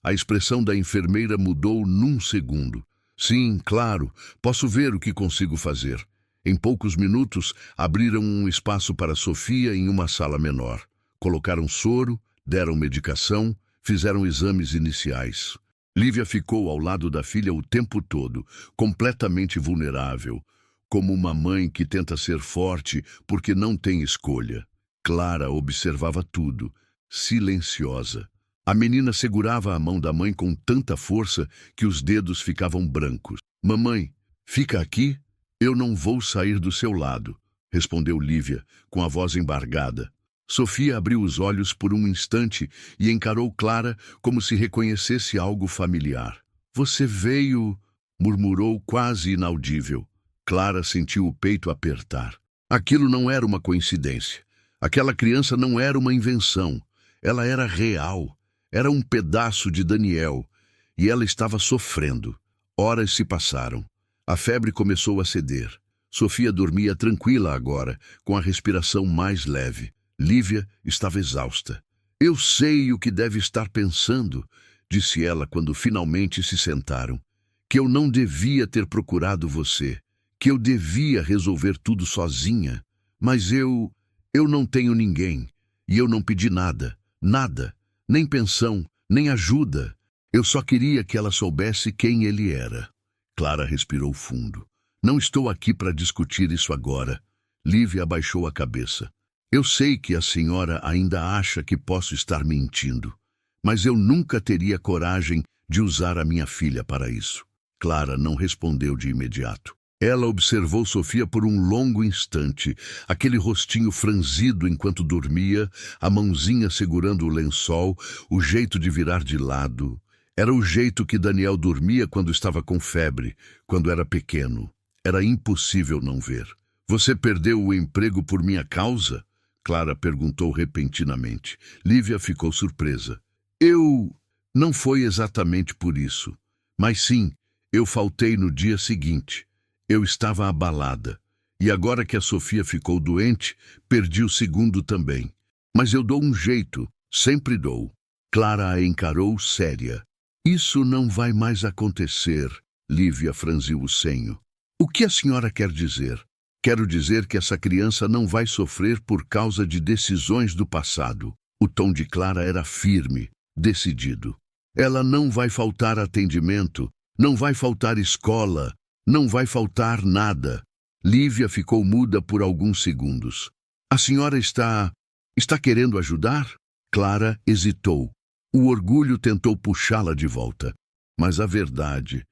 A expressão da enfermeira mudou num segundo. "Sim, claro, posso ver o que consigo fazer." Em poucos minutos, abriram um espaço para Sofia em uma sala menor. Colocaram soro, deram medicação, fizeram exames iniciais. Lívia ficou ao lado da filha o tempo todo, completamente vulnerável, como uma mãe que tenta ser forte porque não tem escolha. Clara observava tudo, silenciosa. A menina segurava a mão da mãe com tanta força que os dedos ficavam brancos. "Mamãe, fica aqui? Eu não vou sair do seu lado", respondeu Lívia, com a voz embargada. Sofia abriu os olhos por um instante e encarou Clara como se reconhecesse algo familiar. "Você veio..." murmurou quase inaudível. Clara sentiu o peito apertar. Aquilo não era uma coincidência. Aquela criança não era uma invenção. Ela era real. Era um pedaço de Daniel. E ela estava sofrendo. Horas se passaram. A febre começou a ceder. Sofia dormia tranquila agora, com a respiração mais leve. Lívia estava exausta. Eu sei o que deve estar pensando, disse ela quando finalmente se sentaram. Que eu não devia ter procurado você, que eu devia resolver tudo sozinha. Mas eu não tenho ninguém, e eu não pedi nada, nada, nem pensão, nem ajuda. Eu só queria que ela soubesse quem ele era. Clara respirou fundo. Não estou aqui para discutir isso agora. Lívia abaixou a cabeça. Eu sei que a senhora ainda acha que posso estar mentindo, mas eu nunca teria coragem de usar a minha filha para isso. Clara não respondeu de imediato. Ela observou Sofia por um longo instante, aquele rostinho franzido enquanto dormia, a mãozinha segurando o lençol, o jeito de virar de lado. Era o jeito que Daniel dormia quando estava com febre, quando era pequeno. Era impossível não ver. Você perdeu o emprego por minha causa? Clara perguntou repentinamente. Lívia ficou surpresa. Não foi exatamente por isso. Mas sim, eu faltei no dia seguinte. Eu estava abalada. E agora que a Sofia ficou doente, perdi o segundo também. Mas eu dou um jeito, sempre dou. Clara a encarou séria. Isso não vai mais acontecer, Lívia franziu o senho. O que a senhora quer dizer? Quero dizer que essa criança não vai sofrer por causa de decisões do passado. O tom de Clara era firme, decidido. Ela não vai faltar atendimento, não vai faltar escola, não vai faltar nada. Lívia ficou muda por alguns segundos. A senhora está querendo ajudar? Clara hesitou. O orgulho tentou puxá-la de volta. Mas a verdade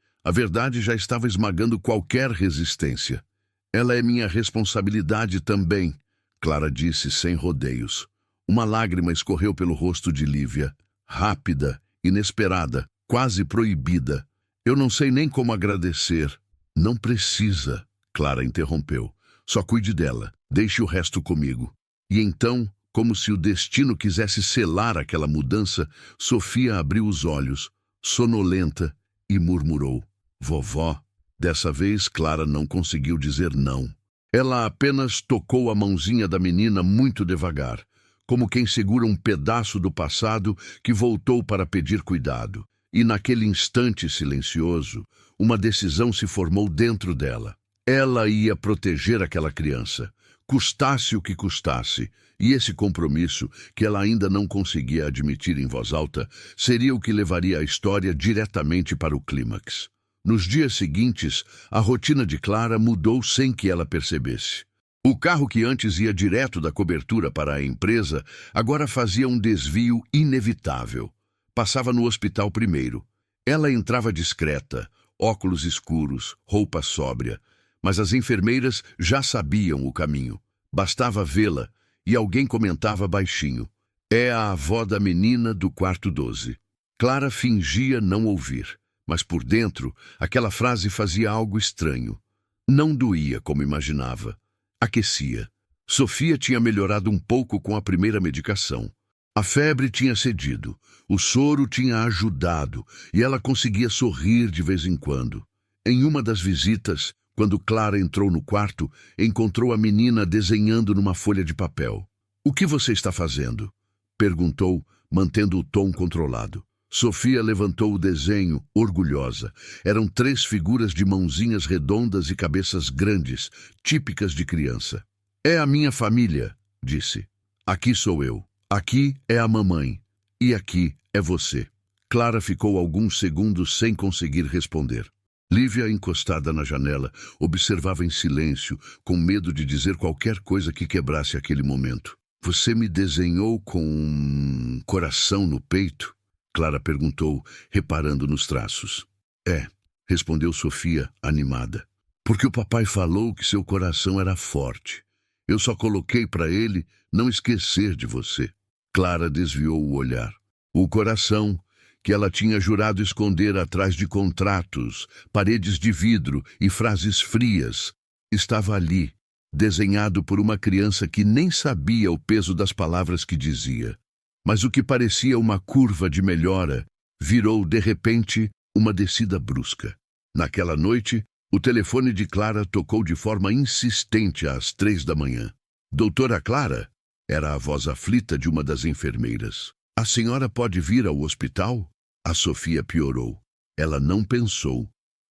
já estava esmagando qualquer resistência. Ela é minha responsabilidade também, Clara disse sem rodeios. Uma lágrima escorreu pelo rosto de Lívia, rápida, inesperada, quase proibida. Eu não sei nem como agradecer. Não precisa, Clara interrompeu. Só cuide dela, deixe o resto comigo. E então, como se o destino quisesse selar aquela mudança, Sofia abriu os olhos, sonolenta, e murmurou. Vovó. Dessa vez, Clara não conseguiu dizer não. Ela apenas tocou a mãozinha da menina muito devagar, como quem segura um pedaço do passado que voltou para pedir cuidado. E naquele instante silencioso, uma decisão se formou dentro dela. Ela ia proteger aquela criança, custasse o que custasse, e esse compromisso, que ela ainda não conseguia admitir em voz alta, seria o que levaria a história diretamente para o clímax. Nos dias seguintes, a rotina de Clara mudou sem que ela percebesse. O carro que antes ia direto da cobertura para a empresa, agora fazia um desvio inevitável. Passava no hospital primeiro. Ela entrava discreta, óculos escuros, roupa sóbria, mas as enfermeiras já sabiam o caminho. Bastava vê-la e alguém comentava baixinho. É a avó da menina do quarto 12. Clara fingia não ouvir. Mas por dentro, aquela frase fazia algo estranho. Não doía como imaginava. Aquecia. Sofia tinha melhorado um pouco com a primeira medicação. A febre tinha cedido, o soro tinha ajudado e ela conseguia sorrir de vez em quando. Em uma das visitas, quando Clara entrou no quarto, encontrou a menina desenhando numa folha de papel. O que você está fazendo? Perguntou, mantendo o tom controlado. Sofia levantou o desenho, orgulhosa. Eram 3 figuras de mãozinhas redondas e cabeças grandes, típicas de criança. É a minha família, disse. Aqui sou eu. Aqui é a mamãe. E aqui é você. Clara ficou alguns segundos sem conseguir responder. Lívia, encostada na janela, observava em silêncio, com medo de dizer qualquer coisa que quebrasse aquele momento. Você me desenhou com um coração no peito? Clara perguntou, reparando nos traços. É, respondeu Sofia, animada. Porque o papai falou que seu coração era forte. Eu só coloquei para ele não esquecer de você. Clara desviou o olhar. O coração, que ela tinha jurado esconder atrás de contratos, paredes de vidro e frases frias, estava ali, desenhado por uma criança que nem sabia o peso das palavras que dizia. Mas o que parecia uma curva de melhora virou, de repente, uma descida brusca. Naquela noite, o telefone de Clara tocou de forma insistente às 3 da manhã. Doutora Clara? Era a voz aflita de uma das enfermeiras. A senhora pode vir ao hospital? A Sofia piorou. Ela não pensou.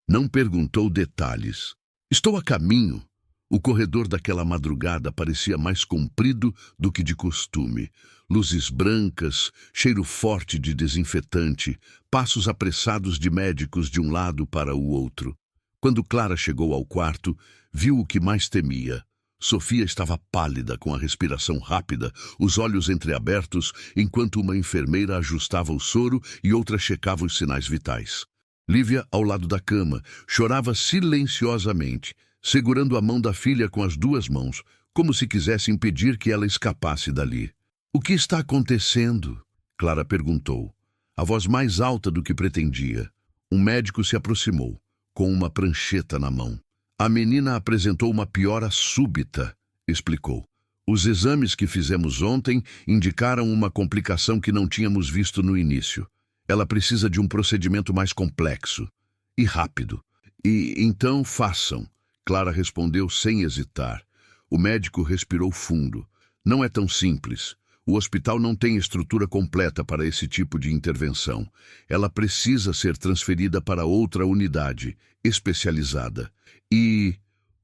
Não perguntou detalhes. Estou a caminho. O corredor daquela madrugada parecia mais comprido do que de costume. Luzes brancas, cheiro forte de desinfetante, passos apressados de médicos de um lado para o outro. Quando Clara chegou ao quarto, viu o que mais temia. Sofia estava pálida, com a respiração rápida, os olhos entreabertos, enquanto uma enfermeira ajustava o soro e outra checava os sinais vitais. Lívia, ao lado da cama, chorava silenciosamente, segurando a mão da filha com as duas mãos, como se quisesse impedir que ela escapasse dali. "O que está acontecendo?" Clara perguntou, a voz mais alta do que pretendia. Um médico se aproximou, com uma prancheta na mão. "A menina apresentou uma piora súbita", explicou. "Os exames que fizemos ontem indicaram uma complicação que não tínhamos visto no início. Ela precisa de um procedimento mais complexo e rápido. E então façam", Clara respondeu sem hesitar. O médico respirou fundo. "Não é tão simples. O hospital não tem estrutura completa para esse tipo de intervenção. Ela precisa ser transferida para outra unidade, especializada. E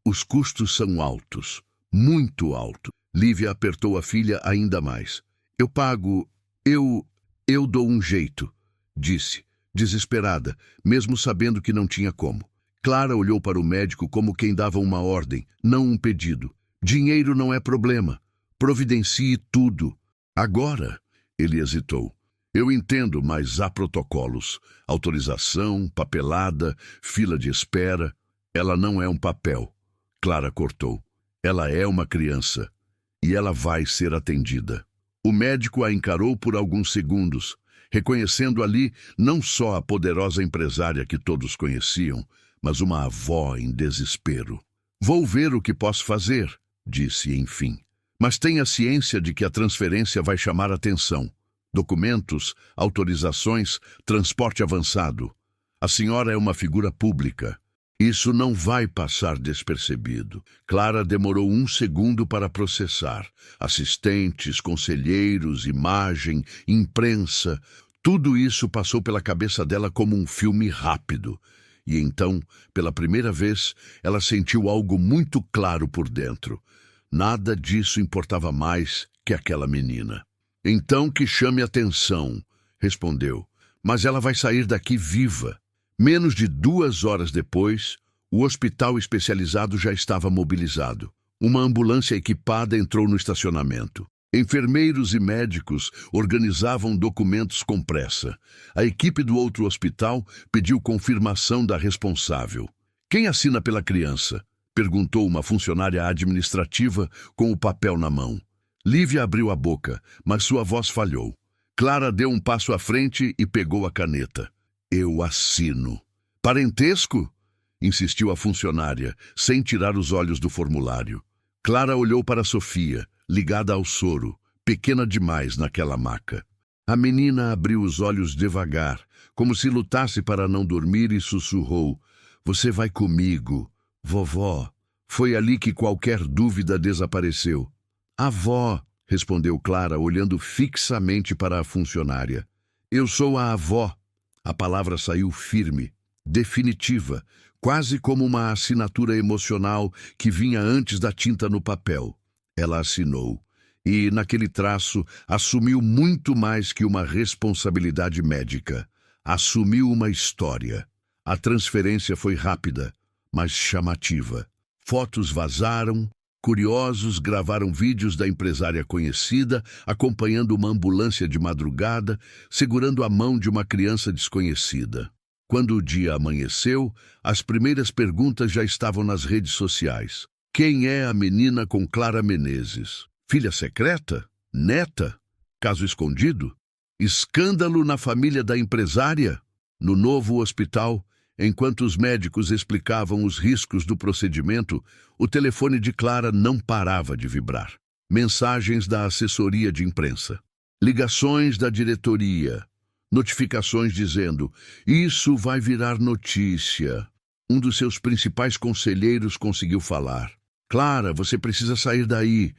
os custos são altos, muito altos." Lívia apertou a filha ainda mais. "Eu pago, eu dou um jeito", disse, desesperada, mesmo sabendo que não tinha como. Clara olhou para o médico como quem dava uma ordem, não um pedido. "Dinheiro não é problema. Providencie tudo. Agora", ele hesitou. "Eu entendo, mas há protocolos. Autorização, papelada, fila de espera. Ela não é um papel", Clara cortou. "Ela é uma criança. E ela vai ser atendida." O médico a encarou por alguns segundos, reconhecendo ali não só a poderosa empresária que todos conheciam, mas uma avó em desespero. "Vou ver o que posso fazer", disse enfim. "Mas tenha ciência de que a transferência vai chamar atenção. Documentos, autorizações, transporte avançado. A senhora é uma figura pública. Isso não vai passar despercebido." Clara demorou um segundo para processar. Assistentes, conselheiros, imagem, imprensa, tudo isso passou pela cabeça dela como um filme rápido. E então, pela primeira vez, ela sentiu algo muito claro por dentro. Nada disso importava mais que aquela menina. "Então que chame atenção", respondeu. "Mas ela vai sair daqui viva." Menos de 2 horas depois, o hospital especializado já estava mobilizado. Uma ambulância equipada entrou no estacionamento. Enfermeiros e médicos organizavam documentos com pressa. A equipe do outro hospital pediu confirmação da responsável. "Quem assina pela criança?", perguntou uma funcionária administrativa com o papel na mão. Lívia abriu a boca, mas sua voz falhou. Clara deu um passo à frente e pegou a caneta. "Eu assino." "Parentesco?", insistiu a funcionária, sem tirar os olhos do formulário. Clara olhou para Sofia, ligada ao soro, pequena demais naquela maca. A menina abriu os olhos devagar, como se lutasse para não dormir, e sussurrou: "Você vai comigo, vovó." Foi ali que qualquer dúvida desapareceu. "Avó", respondeu Clara, olhando fixamente para a funcionária. "Eu sou a avó." A palavra saiu firme, definitiva, quase como uma assinatura emocional que vinha antes da tinta no papel. Ela assinou, e, naquele traço, assumiu muito mais que uma responsabilidade médica. Assumiu uma história. A transferência foi rápida, mas chamativa. Fotos vazaram, curiosos gravaram vídeos da empresária conhecida, acompanhando uma ambulância de madrugada, segurando a mão de uma criança desconhecida. Quando o dia amanheceu, as primeiras perguntas já estavam nas redes sociais. Quem é a menina com Clara Menezes? Filha secreta? Neta? Caso escondido? Escândalo na família da empresária? No novo hospital, enquanto os médicos explicavam os riscos do procedimento, o telefone de Clara não parava de vibrar. Mensagens da assessoria de imprensa. Ligações da diretoria. Notificações dizendo: "Isso vai virar notícia." Um dos seus principais conselheiros conseguiu falar. "Clara, você precisa sair daí.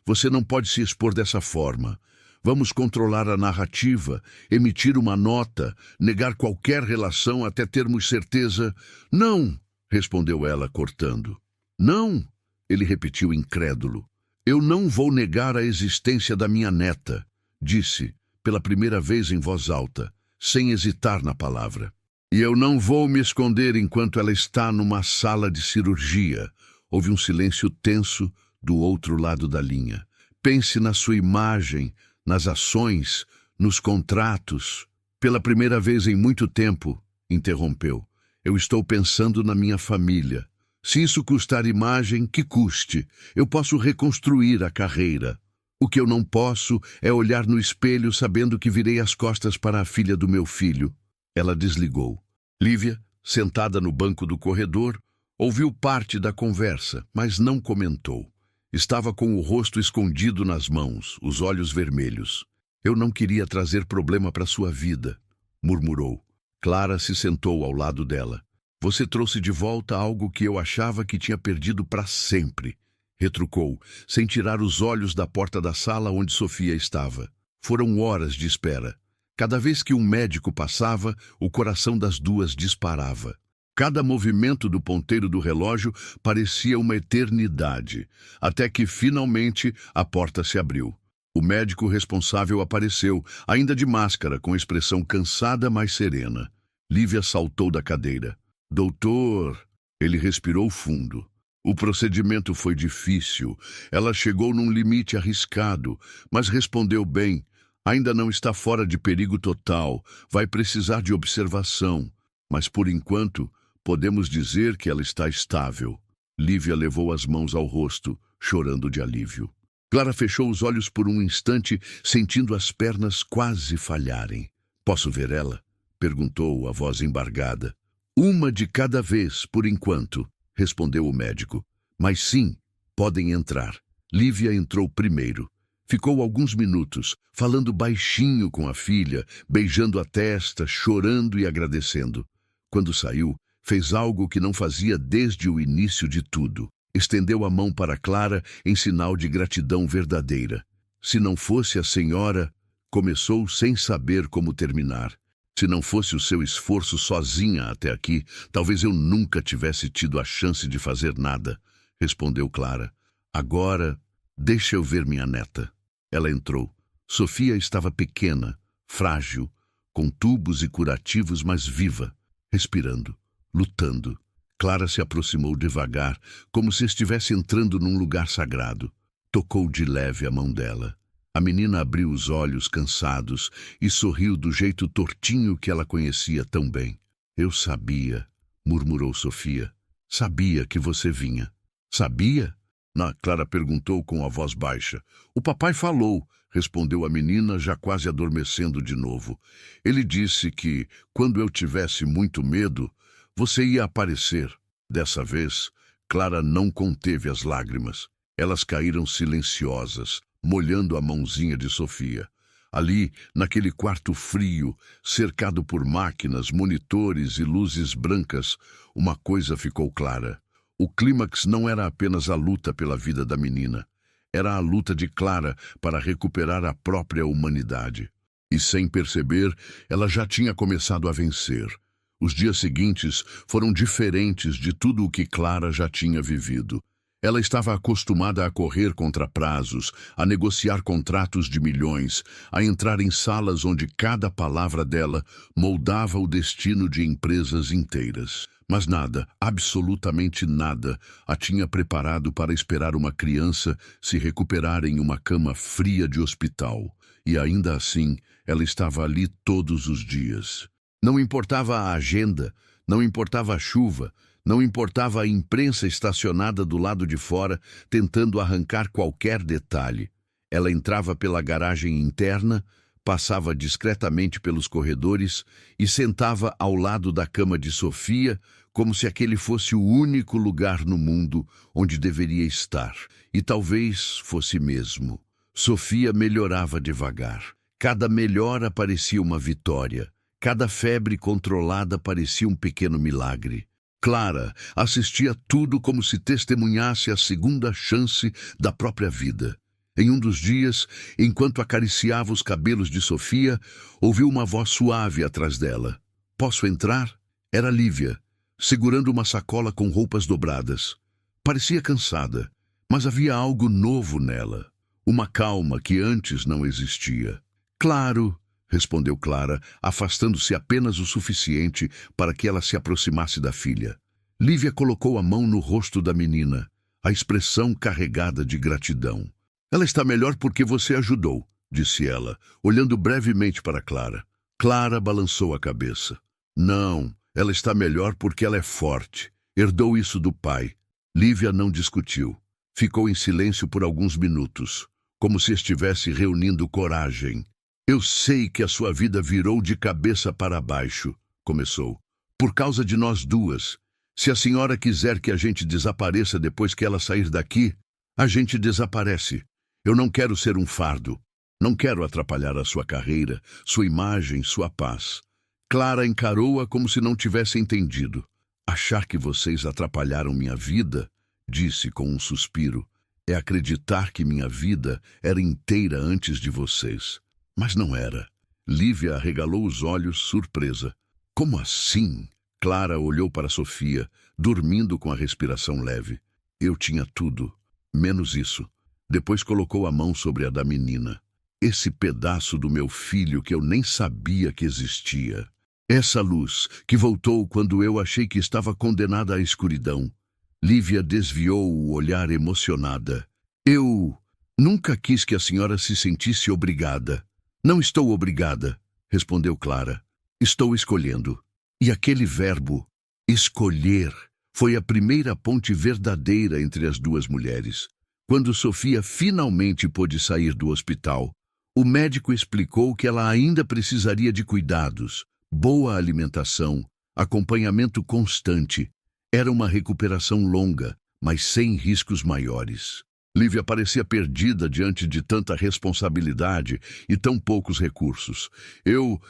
Você não pode se expor dessa forma. Vamos controlar a narrativa, emitir uma nota, negar qualquer relação até termos certeza. Não, respondeu ela, cortando. Não, ele repetiu incrédulo. Eu não vou negar a existência da minha neta, disse, pela primeira vez em voz alta, sem hesitar na palavra. E eu não vou me esconder enquanto ela está numa sala de cirurgia. Houve um silêncio tenso do outro lado da linha. Pense na sua imagem, nas ações, nos contratos. Pela primeira vez em muito tempo, interrompeu. Eu estou pensando na minha família. Se isso custar imagem, que custe. Eu posso reconstruir a carreira. O que eu não posso é olhar no espelho sabendo que virei as costas para a filha do meu filho. Ela desligou. Lívia, sentada no banco do corredor, ouviu parte da conversa, mas não comentou. Estava com o rosto escondido nas mãos, os olhos vermelhos. Eu não queria trazer problema para sua vida, murmurou. Clara se sentou ao lado dela. Você trouxe de volta algo que eu achava que tinha perdido para sempre, retrucou, sem tirar os olhos da porta da sala onde Sofia estava. Foram horas de espera. Cada vez que um médico passava, o coração das duas disparava. Cada movimento do ponteiro do relógio parecia uma eternidade, até que, finalmente, a porta se abriu. O médico responsável apareceu, ainda de máscara, com expressão cansada, mas serena. Lívia saltou da cadeira. Doutor, ele respirou fundo. O procedimento foi difícil. Ela chegou num limite arriscado, mas respondeu bem. Ainda não está fora de perigo total. Vai precisar de observação. Mas, por enquanto, podemos dizer que ela está estável. Lívia levou as mãos ao rosto, chorando de alívio. Clara fechou os olhos por um instante, sentindo as pernas quase falharem. Posso ver ela? Perguntou a voz embargada. Uma de cada vez, por enquanto, respondeu o médico. Mas sim, podem entrar. Lívia entrou primeiro. Ficou alguns minutos, falando baixinho com a filha, beijando a testa, chorando e agradecendo. Quando saiu, fez algo que não fazia desde o início de tudo. Estendeu a mão para Clara em sinal de gratidão verdadeira. Se não fosse a senhora, começou sem saber como terminar. Se não fosse o seu esforço sozinha até aqui, talvez eu nunca tivesse tido a chance de fazer nada, respondeu Clara. Agora, deixa eu ver minha neta. Ela entrou. Sofia estava pequena, frágil, com tubos e curativos, mas viva, respirando, lutando. Clara se aproximou devagar, como se estivesse entrando num lugar sagrado. Tocou de leve a mão dela. A menina abriu os olhos cansados e sorriu do jeito tortinho que ela conhecia tão bem. Eu sabia, murmurou Sofia. Sabia que você vinha. Sabia? Clara perguntou com a voz baixa. O papai falou, respondeu a menina, já quase adormecendo de novo. Ele disse que, quando eu tivesse muito medo, você ia aparecer. Dessa vez, Clara não conteve as lágrimas. Elas caíram silenciosas, molhando a mãozinha de Sofia. Ali, naquele quarto frio, cercado por máquinas, monitores e luzes brancas, uma coisa ficou clara. O clímax não era apenas a luta pela vida da menina. Era a luta de Clara para recuperar a própria humanidade. E, sem perceber, ela já tinha começado a vencer. Os dias seguintes foram diferentes de tudo o que Clara já tinha vivido. Ela estava acostumada a correr contra prazos, a negociar contratos de milhões, a entrar em salas onde cada palavra dela moldava o destino de empresas inteiras. Mas nada, absolutamente nada, a tinha preparado para esperar uma criança se recuperar em uma cama fria de hospital. E ainda assim, ela estava ali todos os dias. Não importava a agenda, não importava a chuva, não importava a imprensa estacionada do lado de fora, tentando arrancar qualquer detalhe. Ela entrava pela garagem interna, passava discretamente pelos corredores e sentava ao lado da cama de Sofia, como se aquele fosse o único lugar no mundo onde deveria estar. E talvez fosse mesmo. Sofia melhorava devagar. Cada melhora parecia uma vitória. Cada febre controlada parecia um pequeno milagre. Clara assistia tudo como se testemunhasse a segunda chance da própria vida. Em um dos dias, enquanto acariciava os cabelos de Sofia, ouviu uma voz suave atrás dela. "Posso entrar?" Era Lívia, segurando uma sacola com roupas dobradas. Parecia cansada, mas havia algo novo nela. Uma calma que antes não existia. "Claro", respondeu Clara, afastando-se apenas o suficiente para que ela se aproximasse da filha. Lívia colocou a mão no rosto da menina, a expressão carregada de gratidão. "Ela está melhor porque você ajudou", disse ela, olhando brevemente para Clara. Clara balançou a cabeça. "Não, ela está melhor porque ela é forte. Herdou isso do pai." Lívia não discutiu. Ficou em silêncio por alguns minutos, como se estivesse reunindo coragem. "Eu sei que a sua vida virou de cabeça para baixo", começou. "Por causa de nós duas. Se a senhora quiser que a gente desapareça depois que ela sair daqui, a gente desaparece. Eu não quero ser um fardo. Não quero atrapalhar a sua carreira, sua imagem, sua paz." Clara encarou-a como se não tivesse entendido. "Achar que vocês atrapalharam minha vida", disse com um suspiro, "é acreditar que minha vida era inteira antes de vocês." Mas não era. Lívia arregalou os olhos, surpresa. "Como assim?" Clara olhou para Sofia, dormindo com a respiração leve. "Eu tinha tudo, menos isso." Depois colocou a mão sobre a da menina. "Esse pedaço do meu filho que eu nem sabia que existia. Essa luz que voltou quando eu achei que estava condenada à escuridão." Lívia desviou o olhar emocionada. "Eu nunca quis que a senhora se sentisse obrigada." "Não estou obrigada", respondeu Clara. "Estou escolhendo." E aquele verbo, escolher, foi a primeira ponte verdadeira entre as duas mulheres. Quando Sofia finalmente pôde sair do hospital, o médico explicou que ela ainda precisaria de cuidados, boa alimentação, acompanhamento constante. Era uma recuperação longa, mas sem riscos maiores. Lívia parecia perdida diante de tanta responsabilidade e tão poucos recursos. Eu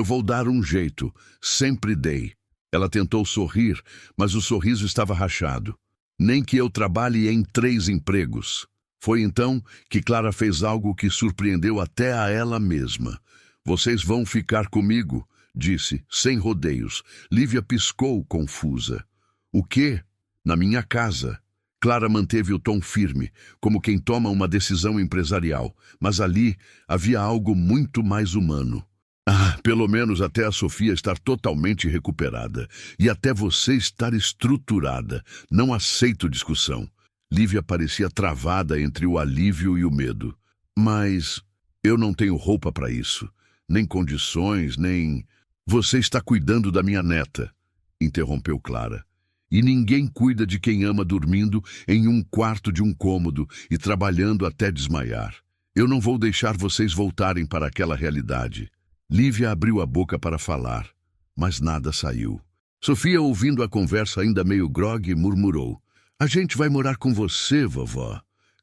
vou dar um jeito. Sempre dei." Ela tentou sorrir, mas o sorriso estava rachado. "Nem que eu trabalhe em 3 empregos." Foi então que Clara fez algo que surpreendeu até a ela mesma. "Vocês vão ficar comigo", disse, sem rodeios. Lívia piscou, confusa. "O quê?" "Na minha casa." Clara manteve o tom firme, como quem toma uma decisão empresarial, mas ali havia algo muito mais humano. "Pelo menos até a Sofia estar totalmente recuperada. E até você estar estruturada. Não aceito discussão." Lívia parecia travada entre o alívio e o medo. "Mas eu não tenho roupa para isso. Nem condições, nem..." "Você está cuidando da minha neta", interrompeu Clara. "E ninguém cuida de quem ama dormindo em um quarto de um cômodo e trabalhando até desmaiar. Eu não vou deixar vocês voltarem para aquela realidade." Lívia abriu a boca para falar, mas nada saiu. Sofia, ouvindo a conversa ainda meio grogue, murmurou: "A gente vai morar com você, vovó."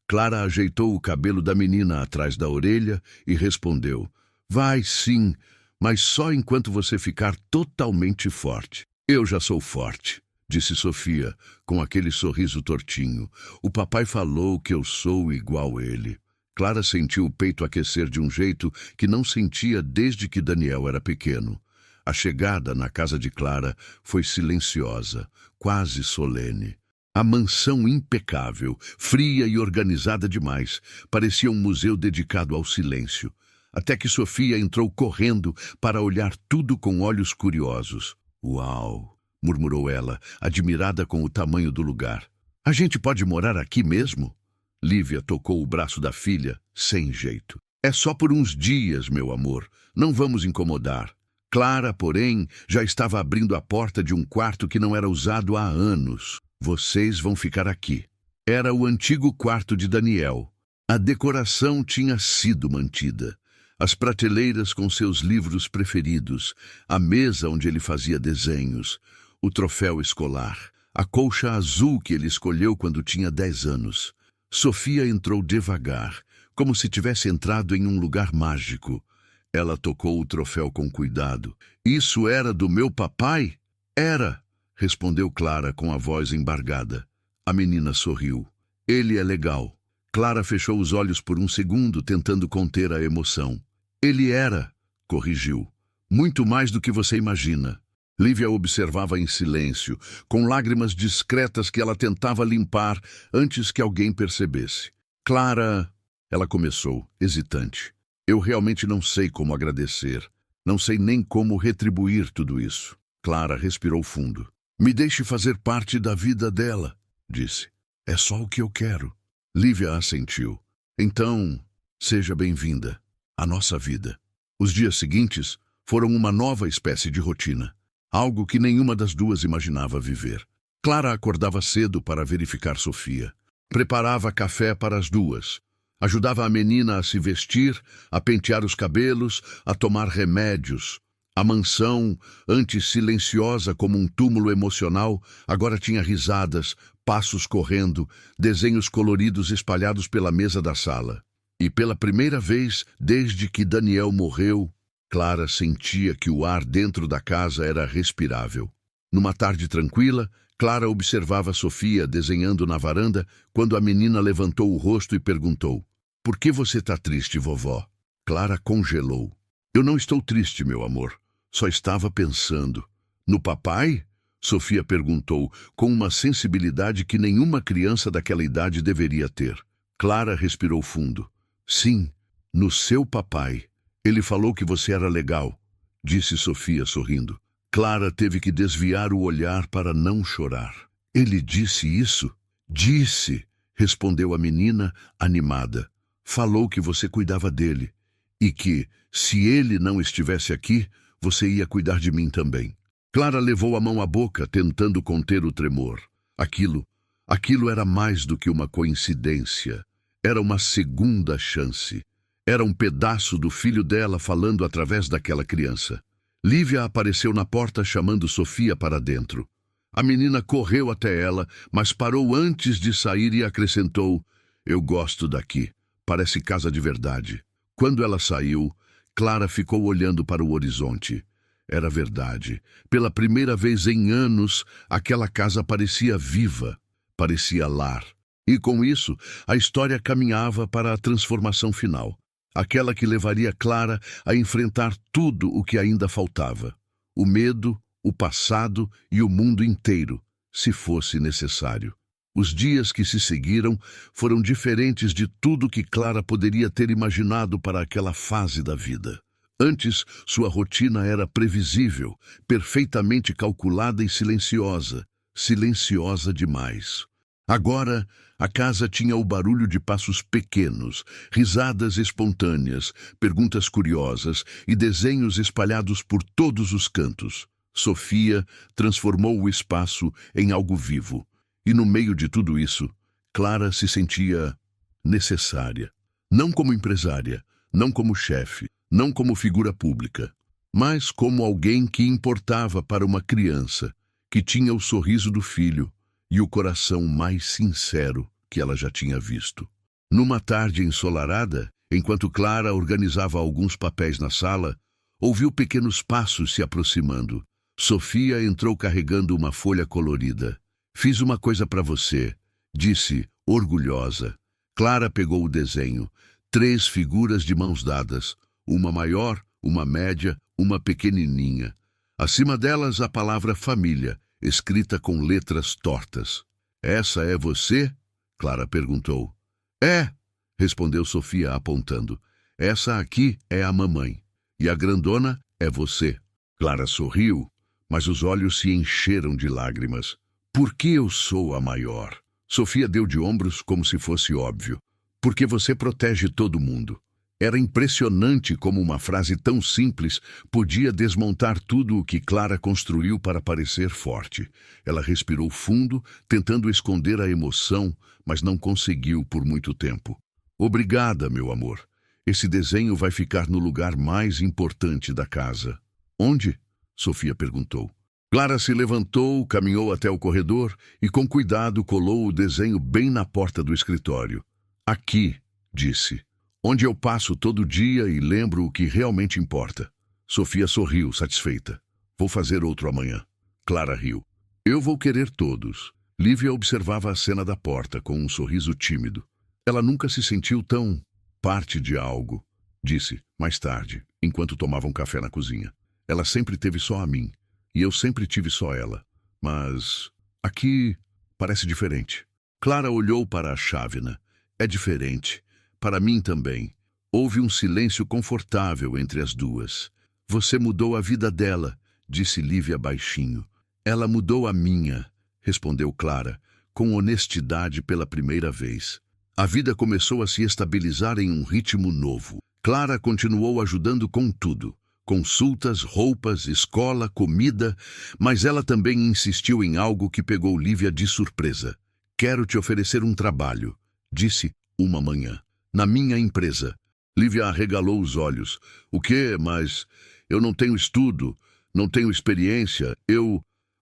Clara ajeitou o cabelo da menina atrás da orelha e respondeu: "Vai sim, mas só enquanto você ficar totalmente forte." "Eu já sou forte", disse Sofia, com aquele sorriso tortinho. "O papai falou que eu sou igual a ele." Clara sentiu o peito aquecer de um jeito que não sentia desde que Daniel era pequeno. A chegada na casa de Clara foi silenciosa, quase solene. A mansão impecável, fria e organizada demais, parecia um museu dedicado ao silêncio. Até que Sofia entrou correndo para olhar tudo com olhos curiosos. "Uau!" murmurou ela, admirada com o tamanho do lugar. "A gente pode morar aqui mesmo?" Lívia tocou o braço da filha, sem jeito. "É só por uns dias, meu amor. Não vamos incomodar." Clara, porém, já estava abrindo a porta de um quarto que não era usado há anos. "Vocês vão ficar aqui." Era o antigo quarto de Daniel. A decoração tinha sido mantida. As prateleiras com seus livros preferidos, a mesa onde ele fazia desenhos, o troféu escolar, a colcha azul que ele escolheu quando tinha 10 anos. Sofia entrou devagar, como se tivesse entrado em um lugar mágico. Ela tocou o troféu com cuidado. "Isso era do meu papai?" "Era", respondeu Clara com a voz embargada. A menina sorriu. "Ele é legal." Clara fechou os olhos por um segundo, tentando conter a emoção. Ele era, corrigiu, muito mais do que você imagina. Lívia observava em silêncio, com lágrimas discretas que ela tentava limpar antes que alguém percebesse. Clara, ela começou, hesitante. Eu realmente não sei como agradecer. Não sei nem como retribuir tudo isso. Clara respirou fundo. Me deixe fazer parte da vida dela, disse. É só o que eu quero. Lívia assentiu. Então, seja bem-vinda à nossa vida. Os dias seguintes foram uma nova espécie de rotina. Algo que nenhuma das duas imaginava viver. Clara acordava cedo para verificar Sofia. Preparava café para as duas. Ajudava a menina a se vestir, a pentear os cabelos, a tomar remédios. A mansão, antes silenciosa como um túmulo emocional, agora tinha risadas, passos correndo, desenhos coloridos espalhados pela mesa da sala. E pela primeira vez, desde que Daniel morreu, Clara sentia que o ar dentro da casa era respirável. Numa tarde tranquila, Clara observava Sofia desenhando na varanda quando a menina levantou o rosto e perguntou: Por que você está triste, vovó? Clara congelou. Eu não estou triste, meu amor. Só estava pensando. No papai? Sofia perguntou, com uma sensibilidade que nenhuma criança daquela idade deveria ter. Clara respirou fundo. Sim, no seu papai. Ele falou que você era legal, disse Sofia sorrindo. Clara teve que desviar o olhar para não chorar. Ele disse isso? Disse, respondeu a menina, animada. Falou que você cuidava dele e que, se ele não estivesse aqui, você ia cuidar de mim também. Clara levou a mão à boca, tentando conter o tremor. Aquilo era mais do que uma coincidência. Era uma segunda chance. Era um pedaço do filho dela falando através daquela criança. Lívia apareceu na porta chamando Sofia para dentro. A menina correu até ela, mas parou antes de sair e acrescentou: Eu gosto daqui. Parece casa de verdade. Quando ela saiu, Clara ficou olhando para o horizonte. Era verdade. Pela primeira vez em anos, aquela casa parecia viva, parecia lar. E com isso, a história caminhava para a transformação final. Aquela que levaria Clara a enfrentar tudo o que ainda faltava. O medo, o passado e o mundo inteiro, se fosse necessário. Os dias que se seguiram foram diferentes de tudo que Clara poderia ter imaginado para aquela fase da vida. Antes, sua rotina era previsível, perfeitamente calculada e silenciosa. Silenciosa demais. Agora, a casa tinha o barulho de passos pequenos, risadas espontâneas, perguntas curiosas e desenhos espalhados por todos os cantos. Sofia transformou o espaço em algo vivo. E no meio de tudo isso, Clara se sentia necessária. Não como empresária, não como chefe, não como figura pública, mas como alguém que importava para uma criança, que tinha o sorriso do filho e o coração mais sincero que ela já tinha visto. Numa tarde ensolarada, enquanto Clara organizava alguns papéis na sala, ouviu pequenos passos se aproximando. Sofia entrou carregando uma folha colorida. Fiz uma coisa para você, disse, orgulhosa. Clara pegou o desenho. 3 figuras de mãos dadas. Uma maior, uma média, uma pequenininha. Acima delas a palavra família, escrita com letras tortas. Essa é você? Clara perguntou. É, respondeu Sofia apontando. Essa aqui é a mamãe. E a grandona é você. Clara sorriu, mas os olhos se encheram de lágrimas. Por que eu sou a maior? Sofia deu de ombros como se fosse óbvio. Porque você protege todo mundo. Era impressionante como uma frase tão simples podia desmontar tudo o que Clara construiu para parecer forte. Ela respirou fundo, tentando esconder a emoção, mas não conseguiu por muito tempo. Obrigada, meu amor. Esse desenho vai ficar no lugar mais importante da casa. Onde? Sofia perguntou. Clara se levantou, caminhou até o corredor e com cuidado colou o desenho bem na porta do escritório. Aqui, disse. Onde eu passo todo dia e lembro o que realmente importa. Sofia sorriu, satisfeita. Vou fazer outro amanhã. Clara riu. Eu vou querer todos. Lívia observava a cena da porta com um sorriso tímido. Ela nunca se sentiu tão parte de algo, disse, mais tarde, enquanto tomavam café na cozinha. Ela sempre teve só a mim, e eu sempre tive só ela. Mas aqui parece diferente. Clara olhou para a chávena. É diferente. Para mim também. Houve um silêncio confortável entre as duas. Você mudou a vida dela, disse Lívia baixinho. Ela mudou a minha, respondeu Clara, com honestidade pela primeira vez. A vida começou a se estabilizar em um ritmo novo. Clara continuou ajudando com tudo. Consultas, roupas, escola, comida, mas ela também insistiu em algo que pegou Lívia de surpresa. Quero te oferecer um trabalho, disse uma manhã, na minha empresa. Lívia arregalou os olhos. O quê? Mas eu não tenho estudo, não tenho experiência,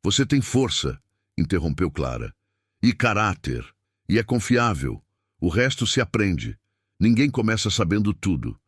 Você tem força, interrompeu Clara. E caráter, e é confiável. O resto se aprende. Ninguém começa sabendo tudo.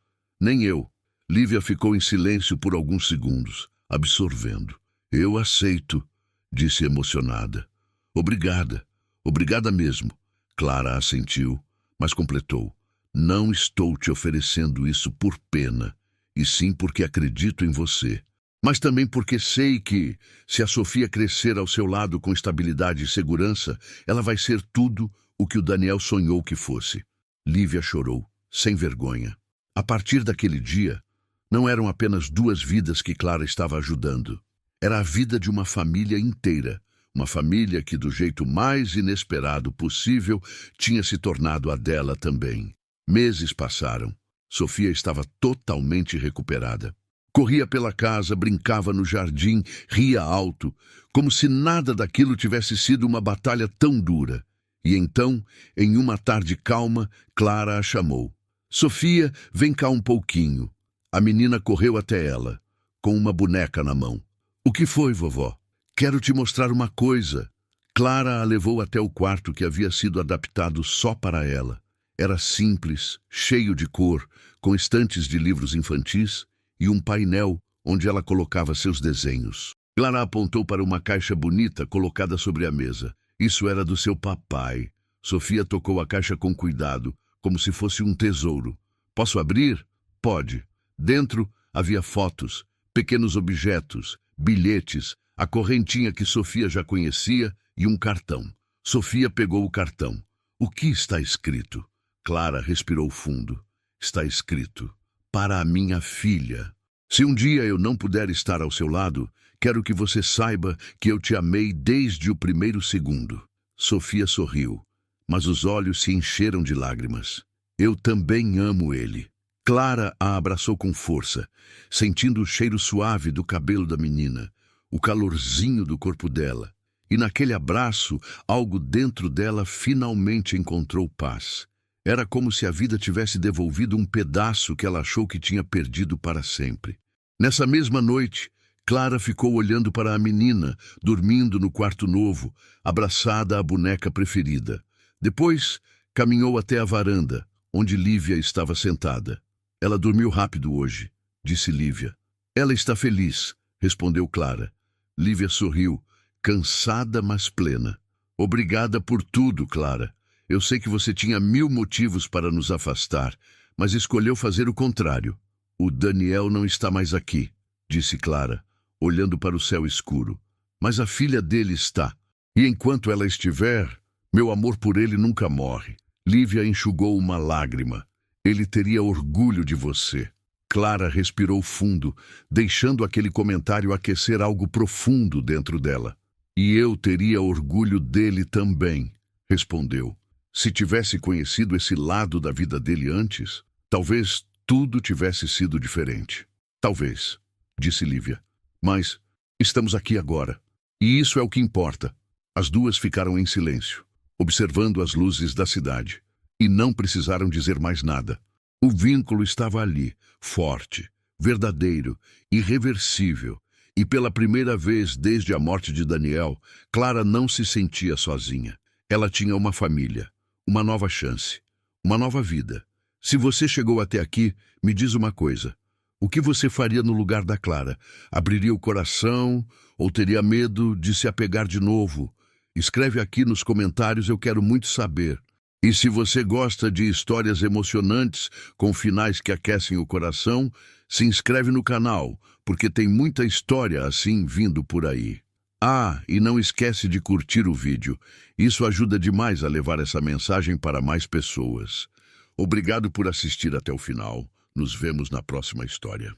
Nem eu. Lívia ficou em silêncio por alguns segundos, absorvendo. Eu aceito, disse emocionada. Obrigada. Obrigada mesmo. Clara assentiu, mas completou. Não estou te oferecendo isso por pena, e sim porque acredito em você. Mas também porque sei que, se a Sofia crescer ao seu lado com estabilidade e segurança, ela vai ser tudo o que o Daniel sonhou que fosse. Lívia chorou, sem vergonha. A partir daquele dia, não eram apenas duas vidas que Clara estava ajudando. Era a vida de uma família inteira. Uma família que, do jeito mais inesperado possível, tinha se tornado a dela também. Meses passaram. Sofia estava totalmente recuperada. Corria pela casa, brincava no jardim, ria alto, como se nada daquilo tivesse sido uma batalha tão dura. E então, em uma tarde calma, Clara a chamou. Sofia, vem cá um pouquinho. A menina correu até ela, com uma boneca na mão. O que foi, vovó? Quero te mostrar uma coisa. Clara a levou até o quarto que havia sido adaptado só para ela. Era simples, cheio de cor, com estantes de livros infantis e um painel onde ela colocava seus desenhos. Clara apontou para uma caixa bonita colocada sobre a mesa. Isso era do seu papai. Sofia tocou a caixa com cuidado, como se fosse um tesouro. Posso abrir? Pode. Dentro havia fotos, pequenos objetos, bilhetes, a correntinha que Sofia já conhecia e um cartão. Sofia pegou o cartão. O que está escrito? Clara respirou fundo. Está escrito: para a minha filha. Se um dia eu não puder estar ao seu lado, quero que você saiba que eu te amei desde o primeiro segundo. Sofia sorriu, mas os olhos se encheram de lágrimas. Eu também amo ele. Clara a abraçou com força, sentindo o cheiro suave do cabelo da menina, o calorzinho do corpo dela. E naquele abraço, algo dentro dela finalmente encontrou paz. Era como se a vida tivesse devolvido um pedaço que ela achou que tinha perdido para sempre. Nessa mesma noite, Clara ficou olhando para a menina, dormindo no quarto novo, abraçada à boneca preferida. Depois, caminhou até a varanda, onde Lívia estava sentada. Ela dormiu rápido hoje, disse Lívia. Ela está feliz, respondeu Clara. Lívia sorriu, cansada, mas plena. Obrigada por tudo, Clara. Eu sei que você tinha 1000 motivos para nos afastar, mas escolheu fazer o contrário. O Daniel não está mais aqui, disse Clara, olhando para o céu escuro. Mas a filha dele está. E enquanto ela estiver, meu amor por ele nunca morre. Lívia enxugou uma lágrima. Ele teria orgulho de você. Clara respirou fundo, deixando aquele comentário aquecer algo profundo dentro dela. E eu teria orgulho dele também, respondeu. Se tivesse conhecido esse lado da vida dele antes, talvez tudo tivesse sido diferente. Talvez, disse Lívia. Mas estamos aqui agora. E isso é o que importa. As duas ficaram em silêncio, observando as luzes da cidade. E não precisaram dizer mais nada. O vínculo estava ali, forte, verdadeiro, irreversível. E pela primeira vez desde a morte de Daniel, Clara não se sentia sozinha. Ela tinha uma família, uma nova chance, uma nova vida. Se você chegou até aqui, me diz uma coisa. O que você faria no lugar da Clara? Abriria o coração ou teria medo de se apegar de novo? Escreve aqui nos comentários, eu quero muito saber. E se você gosta de histórias emocionantes, com finais que aquecem o coração, se inscreve no canal, porque tem muita história assim vindo por aí. Ah, e não esquece de curtir o vídeo. Isso ajuda demais a levar essa mensagem para mais pessoas. Obrigado por assistir até o final. Nos vemos na próxima história.